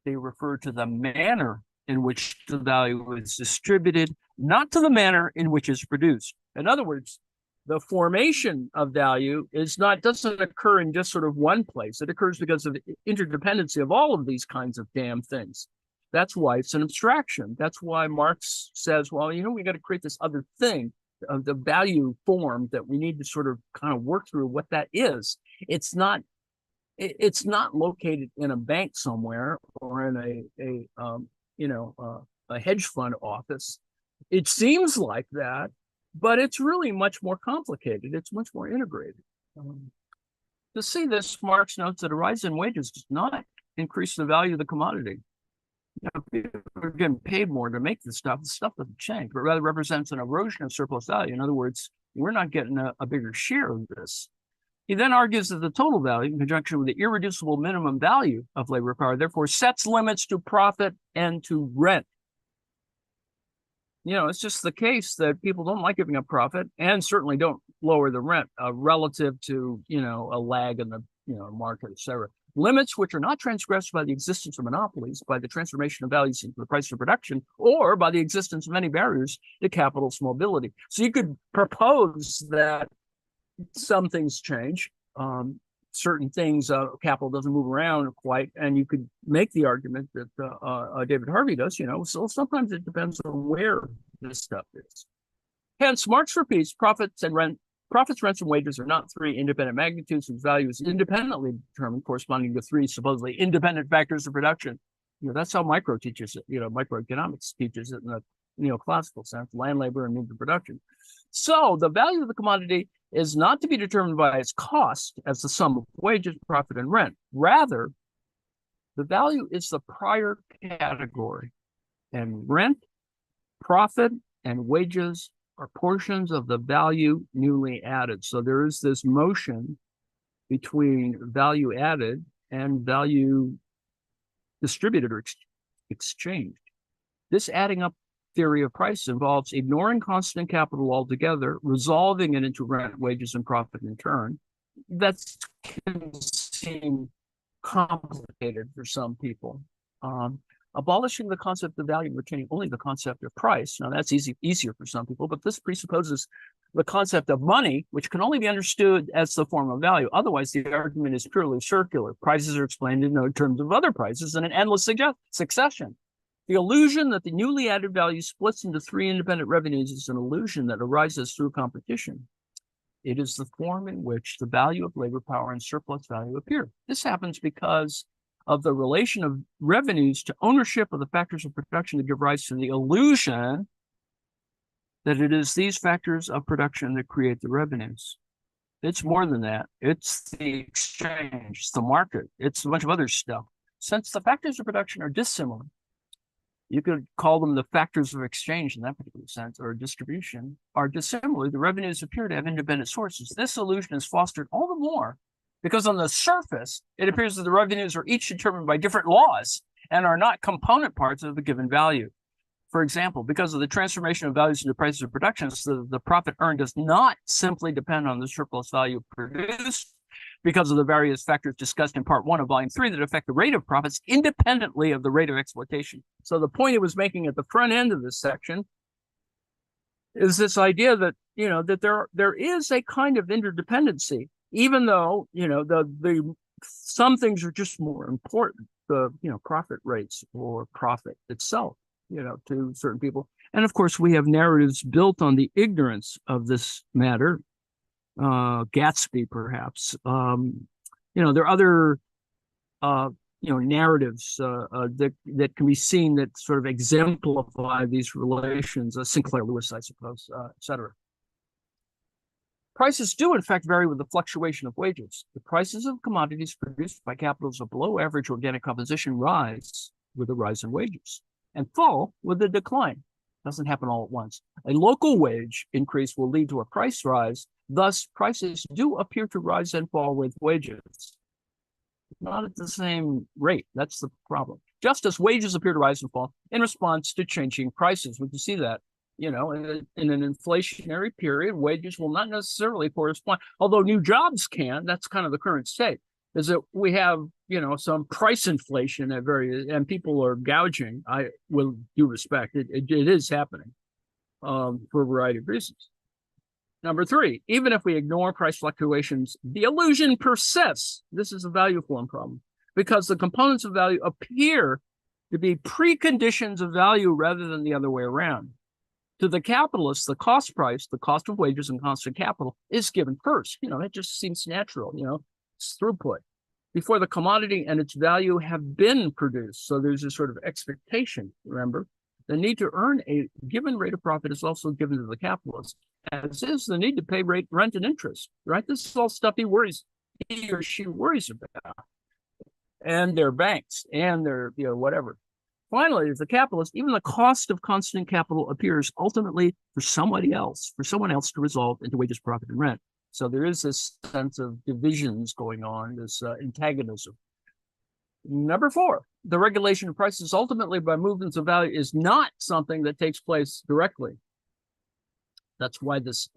they refer to the manner in which the value is distributed, not to the manner in which it's produced. In other words, the formation of value doesn't occur in just sort of one place. It occurs because of the interdependency of all of these kinds of damn things. That's why it's an abstraction. That's why Marx says, well, we got to create this other thing of the value form that we need to sort of kind of work through what that is. It's not located in a bank somewhere or in a hedge fund office. It seems like that, but it's really much more complicated. It's much more integrated. To see this, Marx notes that a rise in wages does not increase the value of the commodity. People are getting paid more to make the stuff doesn't change, but rather represents an erosion of surplus value. In other words, We're not getting a bigger share of this. He then argues that the total value, in conjunction with the irreducible minimum value of labor power, therefore sets limits to profit and to rent. It's just the case that people don't like giving up profit and certainly don't lower the rent relative to, a lag in the, market, et cetera. Limits which are not transgressed by the existence of monopolies, by the transformation of values into the price of production, or by the existence of any barriers to capital's mobility. So you could propose that some things change. Certain things, capital doesn't move around quite, and you could make the argument that David Harvey does, so sometimes it depends on where this stuff is. Hence, Marx repeats, profits, rents, and wages are not three independent magnitudes whose value is independently determined, corresponding to three supposedly independent factors of production. That's how micro teaches it, microeconomics teaches it in the neoclassical sense, land, labor, and means of production. So the value of the commodity is not to be determined by its cost as the sum of wages, profit, and rent. Rather, the value is the prior category, and rent, profit, and wages are portions of the value newly added. So there is this motion between value added and value distributed or exchanged. This adding up theory of price involves ignoring constant capital altogether, resolving it into rent, wages, and profit in turn. That can seem complicated for some people. Abolishing the concept of value and retaining only the concept of price. Now, that's easier for some people, but this presupposes the concept of money, which can only be understood as the form of value. Otherwise, the argument is purely circular. Prices are explained in terms of other prices in an endless succession. The illusion that the newly added value splits into three independent revenues is an illusion that arises through competition. It is the form in which the value of labor power and surplus value appear. This happens because of the relation of revenues to ownership of the factors of production that give rise to the illusion that it is these factors of production that create the revenues. It's more than that. It's the exchange, it's the market, it's a bunch of other stuff. Since the factors of production are dissimilar, you could call them the factors of exchange in that particular sense, or distribution, are dissimilar. The revenues appear to have independent sources. This illusion is fostered all the more because on the surface, it appears that the revenues are each determined by different laws and are not component parts of a given value. For example, because of the transformation of values into prices of production, so the profit earned does not simply depend on the surplus value produced, because of the various factors discussed in part 1 of volume 3 that affect the rate of profits independently of the rate of exploitation. So the point it was making at the front end of this section is this idea that, that there is a kind of interdependency, even though, the some things are just more important, the, profit rates or profit itself, to certain people. And of course, we have narratives built on the ignorance of this matter. Gatsby, perhaps. There are other, narratives that can be seen that sort of exemplify these relations. Sinclair Lewis, I suppose, etc. Prices do, in fact, vary with the fluctuation of wages. The prices of commodities produced by capitals of below average organic composition rise with the rise in wages and fall with the decline. Doesn't happen all at once. A local wage increase will lead to a price rise. Thus, prices do appear to rise and fall with wages. Not at the same rate. That's the problem. Just as wages appear to rise and fall in response to changing prices. We can see that, in an inflationary period, wages will not necessarily correspond, although new jobs can. That's kind of the current state, is that we have, some price inflation at various, and people are gouging. I will due respect. It is happening for a variety of reasons. Number 3, even if we ignore price fluctuations, the illusion persists. This is a value form problem because the components of value appear to be preconditions of value rather than the other way around. To the capitalist, the cost price, the cost of wages and constant capital is given first. It just seems natural, it's throughput before the commodity and its value have been produced. So there's a sort of expectation, remember? The need to earn a given rate of profit is also given to the capitalist, as is the need to pay rent and interest, right? This is all stuff he or she worries about. And their banks and their, whatever. Finally, as a capitalist, even the cost of constant capital appears ultimately for someone else to result into wages, profit, and rent. So there is this sense of divisions going on, this antagonism. Number 4, the regulation of prices ultimately by movements of value is not something that takes place directly. That's why these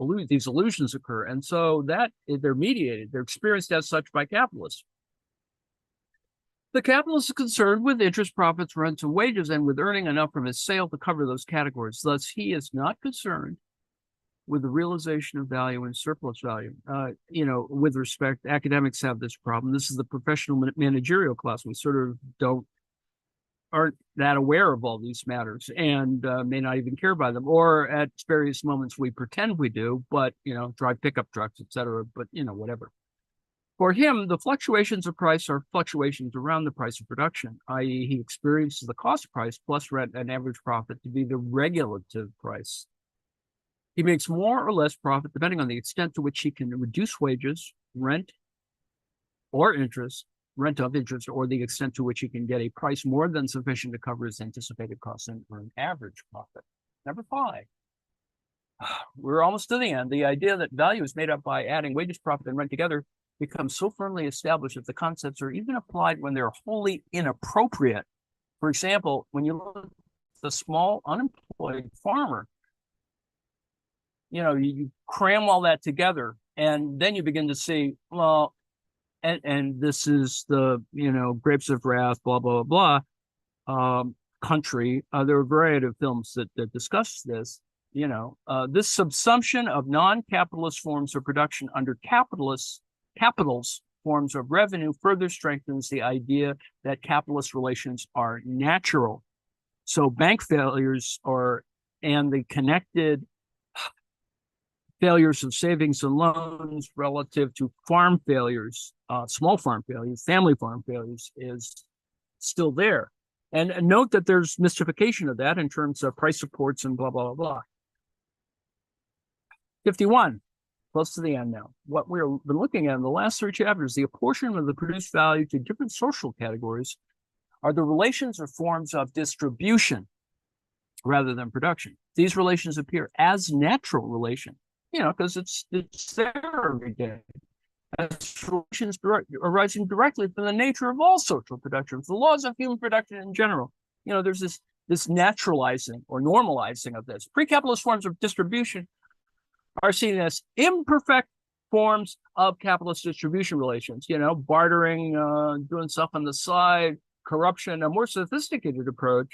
illusions occur. And so that they're mediated, they're experienced as such by capitalists. The capitalist is concerned with interest, profits, rents, and wages, and with earning enough from his sale to cover those categories. Thus, he is not concerned with the realization of value and surplus value. With respect, academics have this problem. This is the professional managerial class. We sort of aren't that aware of all these matters and may not even care by them. Or at various moments we pretend we do, but, drive pickup trucks, etc. But, whatever. For him, the fluctuations of price are fluctuations around the price of production, i.e., he experiences the cost price plus rent and average profit to be the regulative price. He makes more or less profit depending on the extent to which he can reduce wages, rent of interest, or the extent to which he can get a price more than sufficient to cover his anticipated costs and earn average profit. Number 5. We're almost to the end. The idea that value is made up by adding wages, profit, and rent together becomes so firmly established that the concepts are even applied when they're wholly inappropriate. For example, when you look at the small unemployed farmer, you cram all that together, and then you begin to see, well, and this is the, Grapes of Wrath, blah, blah, blah, country. There are a variety of films that discuss this. This subsumption of non-capitalist forms of production under capital's forms of revenue further strengthens the idea that capitalist relations are natural. So bank failures and the connected failures of savings and loans relative to farm failures, small farm failures, family farm failures is still there. And note that there's mystification of that in terms of price supports and blah, blah, blah, blah. 51. Close to the end now. What we've been looking at in the last 3 chapters, the apportionment of the produced value to different social categories are the relations or forms of distribution rather than production. These relations appear as natural relations, because it's there every day. As relations arising directly from the nature of all social production, the laws of human production in general. There's this naturalizing or normalizing of this. Pre-capitalist forms of distribution are seen as imperfect forms of capitalist distribution relations, bartering, doing stuff on the side, corruption. A more sophisticated approach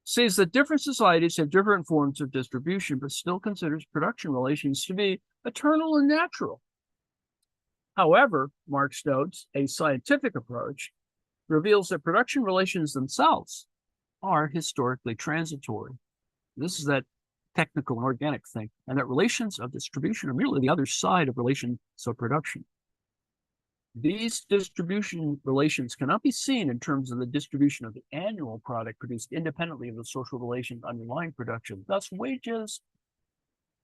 sees that different societies have different forms of distribution, but still considers production relations to be eternal and natural. However, Marx notes, a scientific approach reveals that production relations themselves are historically transitory. This is that technical and organic thing, and that relations of distribution are merely the other side of relations of production. These distribution relations cannot be seen in terms of the distribution of the annual product produced independently of the social relations underlying production. Thus, wages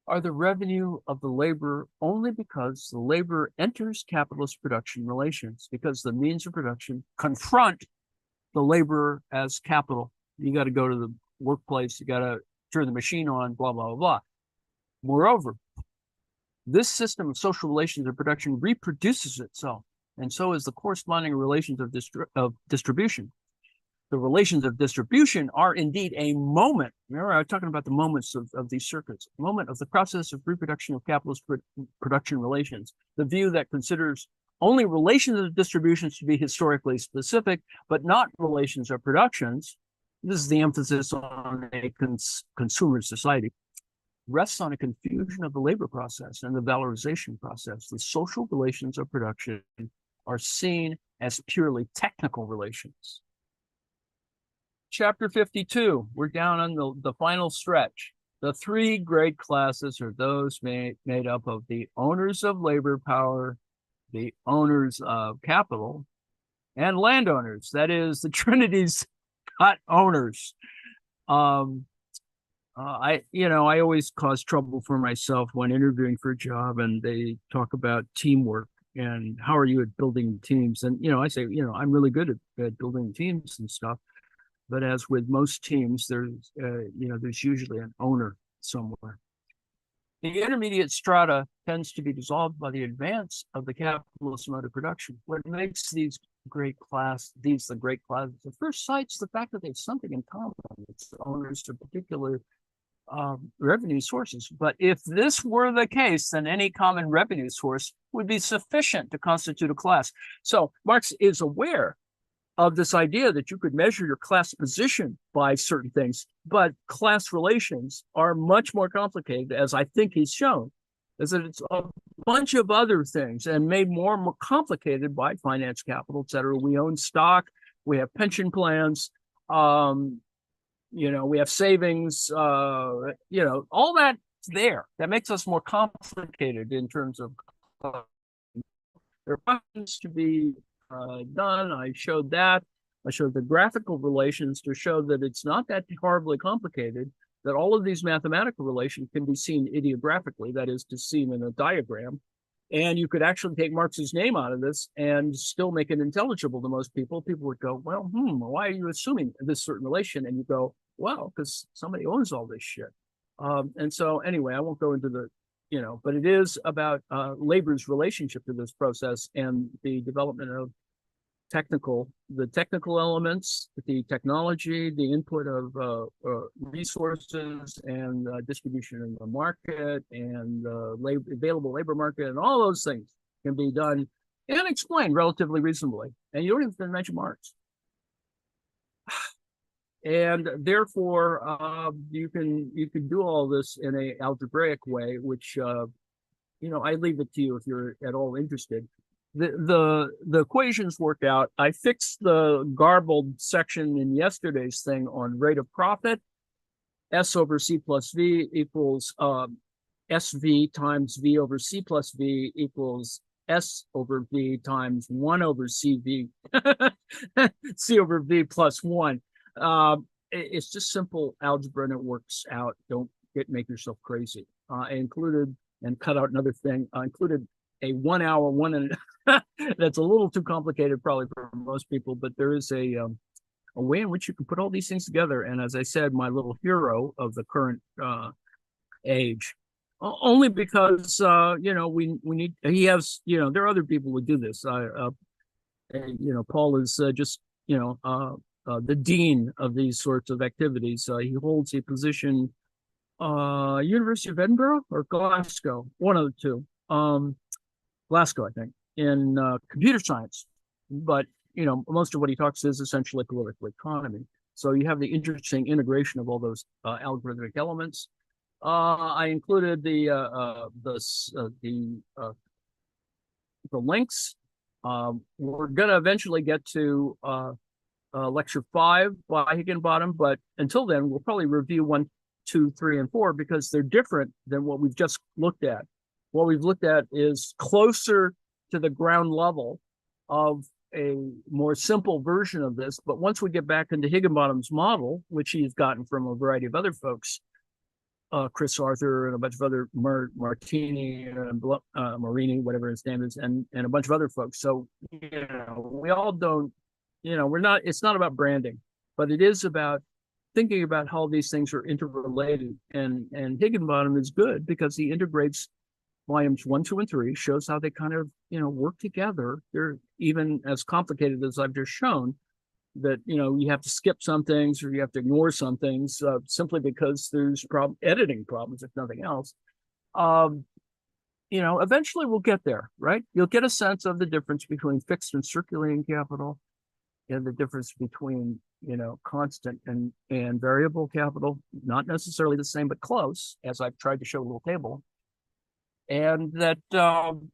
are the revenue of the laborer only because the laborer enters capitalist production relations, because the means of production confront the laborer as capital. You got to go to the workplace, you got to turn the machine on, blah, blah, blah, blah. Moreover, this system of social relations of production reproduces itself, and so is the corresponding relations of distribution. The relations of distribution are indeed a moment. Remember, I was talking about the moments of these circuits, moment of the process of reproduction of capitalist production relations, the view that considers only relations of distributions to be historically specific, but not relations of productions. This is the emphasis on a consumer society, rests on a confusion of the labor process and the valorization process. The social relations of production are seen as purely technical relations. Chapter 52, we're down on the final stretch. The 3 great classes are those made up of the owners of labor power, the owners of capital, and landowners. That is, the Trinity's got owners. I always cause trouble for myself when interviewing for a job and they talk about teamwork and how are you at building teams? And, I say, I'm really good at building teams and stuff. But as with most teams, there's usually an owner somewhere. The intermediate strata tends to be dissolved by the advance of the capitalist mode of production. What makes these the great classes at first sight is the fact that they have something in common. It's the owners of particular revenue sources. But if this were the case, then any common revenue source would be sufficient to constitute a class. So Marx is aware of this idea that you could measure your class position by certain things, but class relations are much more complicated, as I think he's shown, is that it's a bunch of other things and made more complicated by finance capital, et cetera. We own stock, we have pension plans, we have savings, all that's there. That makes us more complicated in terms of there are questions to be done. I showed that. I showed the graphical relations to show that it's not that horribly complicated, that all of these mathematical relations can be seen ideographically, that is, to seen in a diagram. And you could actually take Marx's name out of this and still make it intelligible to most people. People would go, well, why are you assuming this certain relation? And you go, well, because somebody owns all this shit. And so anyway, I won't go into the, but it is about labor's relationship to this process and the development of the technical elements, the technology, the input of resources and distribution in the market and available labor market, and all those things can be done and explained relatively reasonably. And you don't even have to mention Marx. And therefore, you can do all this in an algebraic way, which I leave it to you if you're at all interested. The equations work out. I fixed the garbled section in yesterday's thing on rate of profit. S over C plus V equals SV times V over C plus V equals S over V times 1 over CV. C over V plus 1. It's just simple algebra and it works out. Don't make yourself crazy. I included and cut out another thing. I included a 1 hour, that's a little too complicated probably for most people, but there is a way in which you can put all these things together. And as I said, my little hero of the current age, only because we need. He has there are other people who do this. Paul is just the dean of these sorts of activities. He holds a position, University of Edinburgh or Glasgow, one of the two. Glasgow, I think, in computer science. But most of what he talks is essentially political economy. So you have the interesting integration of all those algorithmic elements. I included the links. We're going to eventually get to lecture 5 by Higginbottom, but until then, we'll probably review 1, 2, 3, and 4 because they're different than what we've just looked at. What we've looked at is closer to the ground level of a more simple version of this. But once we get back into Higginbottom's model, which he's gotten from a variety of other folks, Chris Arthur and a bunch of other Martini and Marini, whatever his name is, and a bunch of other folks. So, we all don't, it's not about branding, but it is about thinking about how these things are interrelated. And Higginbottom is good because he integrates volumes 1, 2, and 3, shows how they kind of, work together. They're even as complicated as I've just shown, that, you have to skip some things or you have to ignore some things simply because there's editing problems, if nothing else. Eventually we'll get there, right? You'll get a sense of the difference between fixed and circulating capital and the difference between, constant and variable capital. Not necessarily the same, but close, as I've tried to show a little table. And that,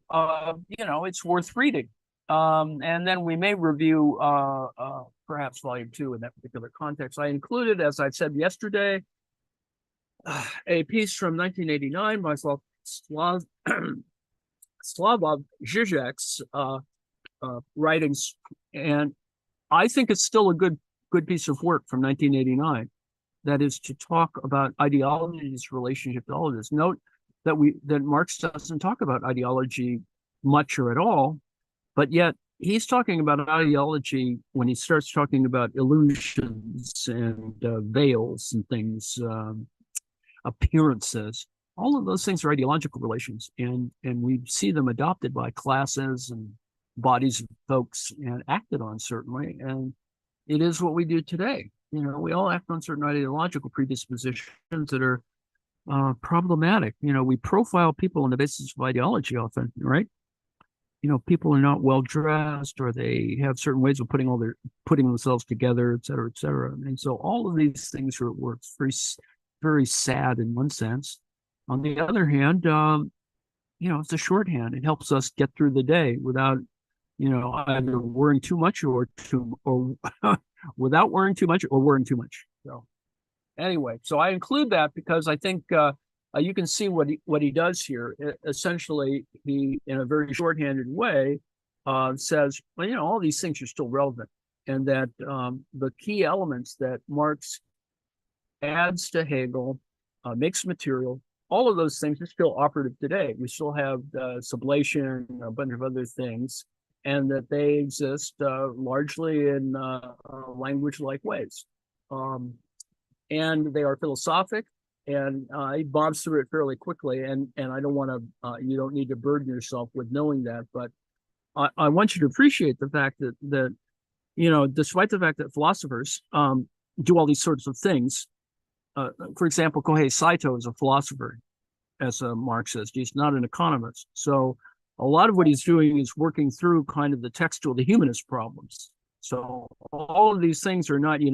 it's worth reading. And then we may review perhaps volume 2 in that particular context. I included, as I said yesterday, a piece from 1989 by Slavoj Žižek's writings, and I think it's still a good piece of work from 1989. That is to talk about ideology's relationship to all of this. Note that Marx doesn't talk about ideology much or at all, but yet he's talking about ideology when he starts talking about illusions and veils and things, appearances. All of those things are ideological relations, and we see them adopted by classes and bodies of folks and acted on certainly. And it is what we do today. We all act on certain ideological predispositions that are problematic. We profile people on the basis of ideology often, right? People are not well dressed, or they have certain ways of putting themselves together, et cetera, et cetera. And so all of these things are at work. It's very, very sad in one sense. On the other hand, it's a shorthand. It helps us get through the day without, either worrying too much or without worrying too much or worrying too much. So anyway, so I include that because I think you can see what he does here. Essentially, he, in a very shorthanded way, says, well, all these things are still relevant, and that the key elements that Marx adds to Hegel, makes material, all of those things are still operative today. We still have sublation, a bunch of other things, and that they exist largely in language-like ways. And they are philosophic, and he bombs through it fairly quickly. And I don't want to, you don't need to burden yourself with knowing that, but I want you to appreciate the fact that despite the fact that philosophers do all these sorts of things, for example, Kohei Saito is a philosopher, as a Marxist. He's not an economist. So a lot of what he's doing is working through kind of the textual, the humanist problems. So all of these things are not, you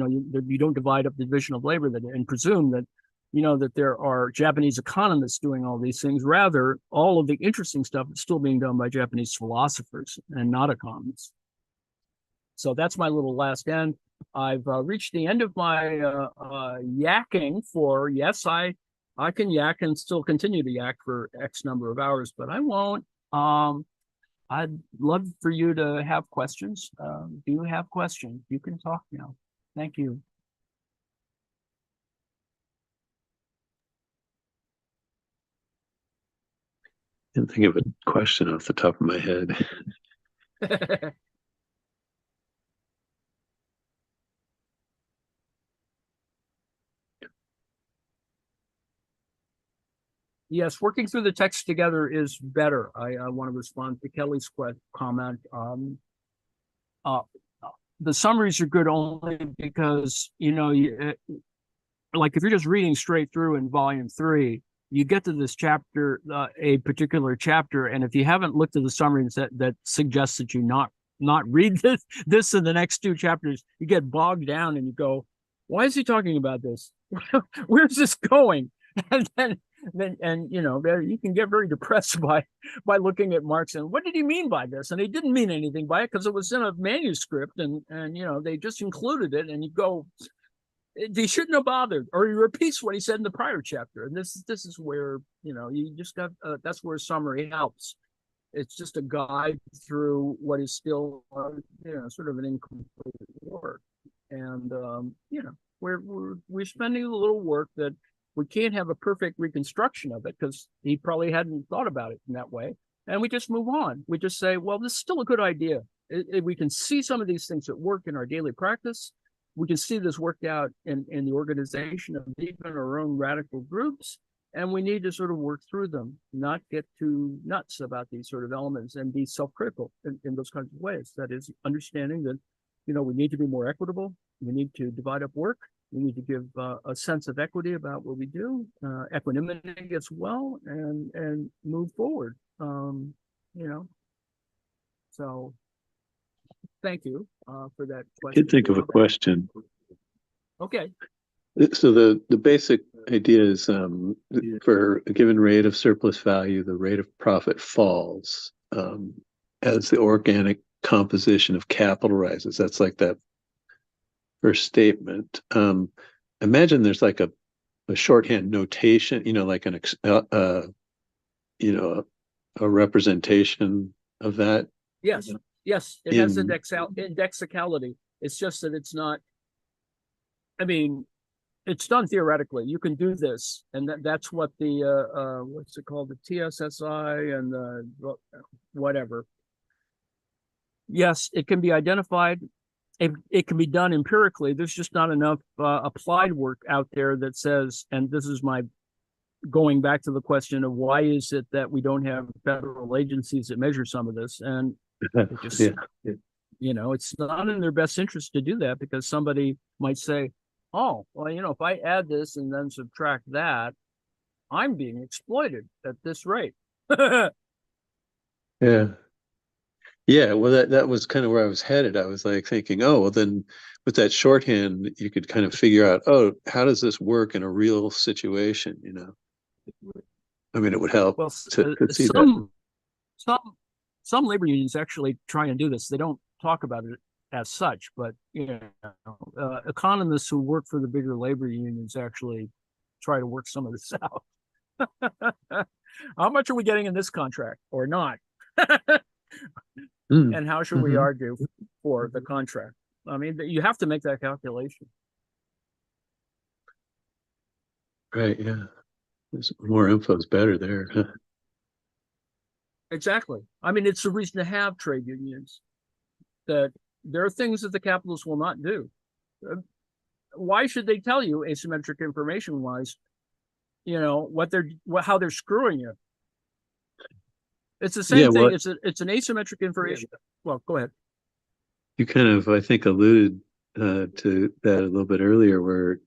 don't divide up the division of labor and presume that, that there are Japanese economists doing all these things. Rather, all of the interesting stuff is still being done by Japanese philosophers and not economists. So that's my little last end. I've reached the end of my yakking for, yes, I can yak and still continue to yak for X number of hours, but I won't. I'd love for you to have questions. Do you have questions? You can talk now. Thank you. Didn't think of a question off the top of my head. Yes, working through the text together is better. I want to respond to Kelly's comment. The summaries are good only because, like if you're just reading straight through in volume 3, you get to this chapter, a particular chapter, and if you haven't looked at the summaries that suggests that you not read this in the next 2 chapters, you get bogged down and you go, why is he talking about this? Where's this going? And then you can get very depressed by looking at Marx and what did he mean by this? And he didn't mean anything by it because it was in a manuscript, and they just included it, and you go, they shouldn't have bothered. Or he repeats what he said in the prior chapter, and this is where you just got that's where a summary helps. It's just a guide through what is still sort of an incomplete work, and we're spending a little work that we can't have a perfect reconstruction of it because he probably hadn't thought about it in that way. And we just move on. We just say, well, this is still a good idea. We can see some of these things at work in our daily practice. We can see this worked out in the organization of even our own radical groups. And we need to sort of work through them, not get too nuts about these sort of elements and be self-critical in those kinds of ways. That is, understanding that, we need to be more equitable. We need to divide up work. We need to give a sense of equity about what we do, equanimity as well, and move forward. So thank you for that question. I did think of a question. Okay. So the basic idea is for a given rate of surplus value, the rate of profit falls as the organic composition of capital rises. That's like that first statement. Imagine there's like a shorthand notation, like a representation of that. Yes, it has indexicality. It's just that it's not. I mean, it's done theoretically. You can do this, and that's what the what's it called, the TSSI and the whatever. yes, it can be identified. It can be done empirically. There's just not enough applied work out there that says, and this is my going back to the question of why is it that we don't have federal agencies that measure some of this? And it just, it's not in their best interest to do that, because somebody might say, oh, well, if I add this and then subtract that, I'm being exploited at this rate. Yeah. Yeah, well, that was kind of where I was headed. I was like thinking, oh, well, then with that shorthand, you could kind of figure out, oh, how does this work in a real situation? I mean, it would help Well, to see that. some labor unions actually try and do this. They don't talk about it as such, but economists who work for the bigger labor unions actually try to work some of this out. How much are we getting in this contract or not? And how should we argue for the contract? I mean, you have to make that calculation. Right, yeah. There's more info is better there. Exactly. I mean, it's the reason to have trade unions, that there are things that the capitalists will not do. Why should they tell you asymmetric information wise, how they're screwing you? It's the same thing. It's an asymmetric information. Well, go ahead. You kind of, I think, alluded to that a little bit earlier, where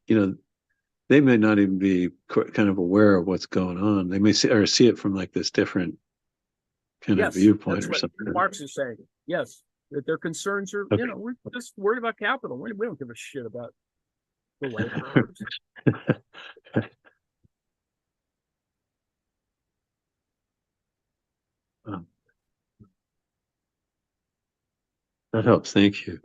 they may not even be kind of aware of what's going on. They may see it from like this different kind of viewpoint or something. Marx is saying, yes, that their concerns are, we're just worried about capital. We don't give a shit about the labor. That helps. Thank you.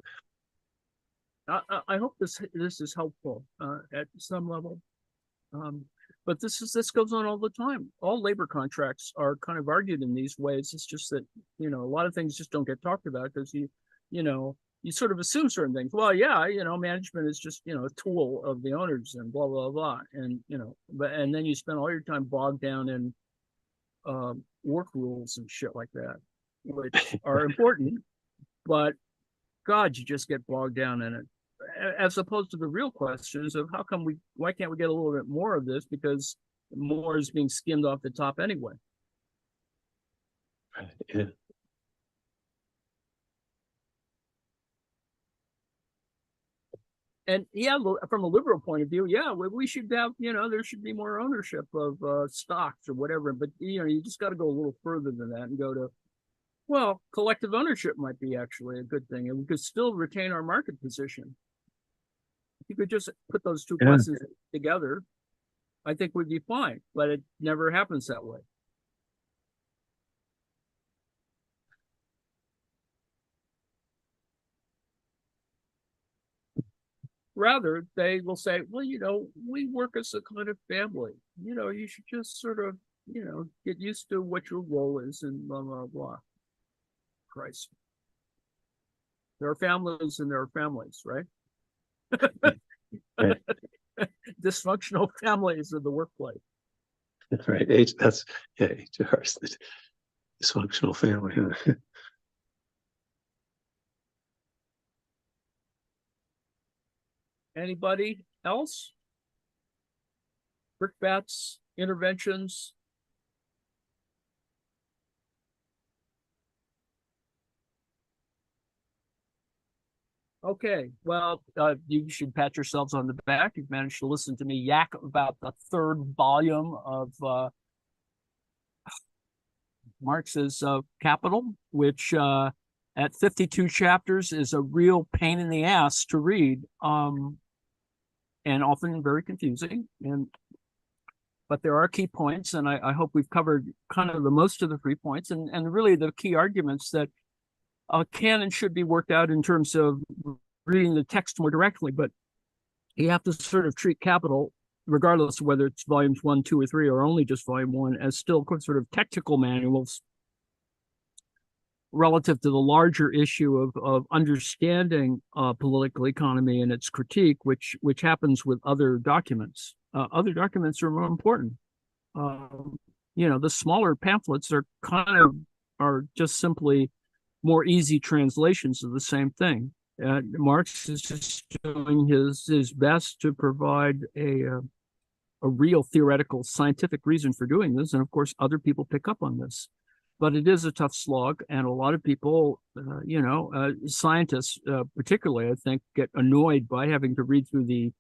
I hope this is helpful at some level. But this goes on all the time. All labor contracts are kind of argued in these ways. It's just that a lot of things just don't get talked about, because you sort of assume certain things. Well, yeah, management is just a tool of the owners and blah blah blah, and and then you spend all your time bogged down in work rules and shit like that, which are important, but God, you just get bogged down in it, as opposed to the real questions of why can't we get a little bit more of this, because more is being skimmed off the top anyway. Yeah. And from a liberal point of view, we should have, there should be more ownership of stocks or whatever. But you just got to go a little further than that and go to, well, collective ownership might be actually a good thing, and we could still retain our market position. If you could just put those two questions together, I think we'd be fine. But it never happens that way. Rather, they will say, well, we work as a kind of family. You should just sort of, get used to what your role is and blah, blah, blah. Christ. There are families and there are families, right? Dysfunctional families in the workplace. That's right. HR's the dysfunctional family. Anybody else? Brickbats, interventions? Okay, well, you should pat yourselves on the back. You've managed to listen to me yak about the third volume of Marx's Capital, which at 52 chapters is a real pain in the ass to read, and often very confusing. But there are key points, and I hope we've covered kind of the most of the 3 points, and really the key arguments that can and should be worked out in terms of reading the text more directly. But you have to sort of treat Capital, regardless of whether it's volumes 1, 2, or 3, or only just volume 1, as still sort of technical manuals relative to the larger issue of understanding political economy and its critique, which happens with other documents. Other documents are more important. The smaller pamphlets are just simply more easy translations of the same thing. Marx is just doing his best to provide a real theoretical scientific reason for doing this, and of course other people pick up on this. But it is a tough slog, and a lot of people, scientists particularly, I think, get annoyed by having to read through the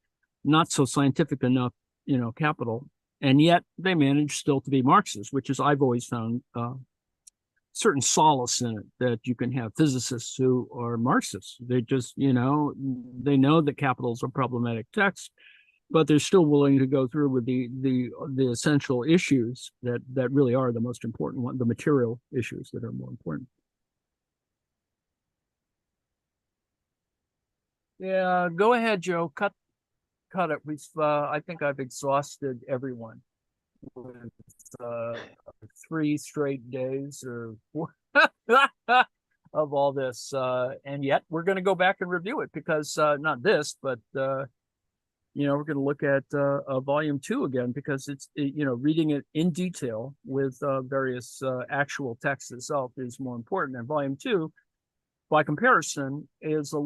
not so scientific enough, Capital, and yet they manage still to be Marxists, which is I've always found certain solace in it, that you can have physicists who are Marxists. They just, they know that Capital is a problematic text, but they're still willing to go through with the essential issues that really are the most important one, the material issues that are more important. Yeah, go ahead, Joe. Cut it. We've I think I've exhausted everyone with 3 straight days or 4 of all this, and yet we're going to go back and review it, because not this, but we're going to look at volume 2 again, because it's reading it in detail with various actual text itself is more important, and volume 2 by comparison is a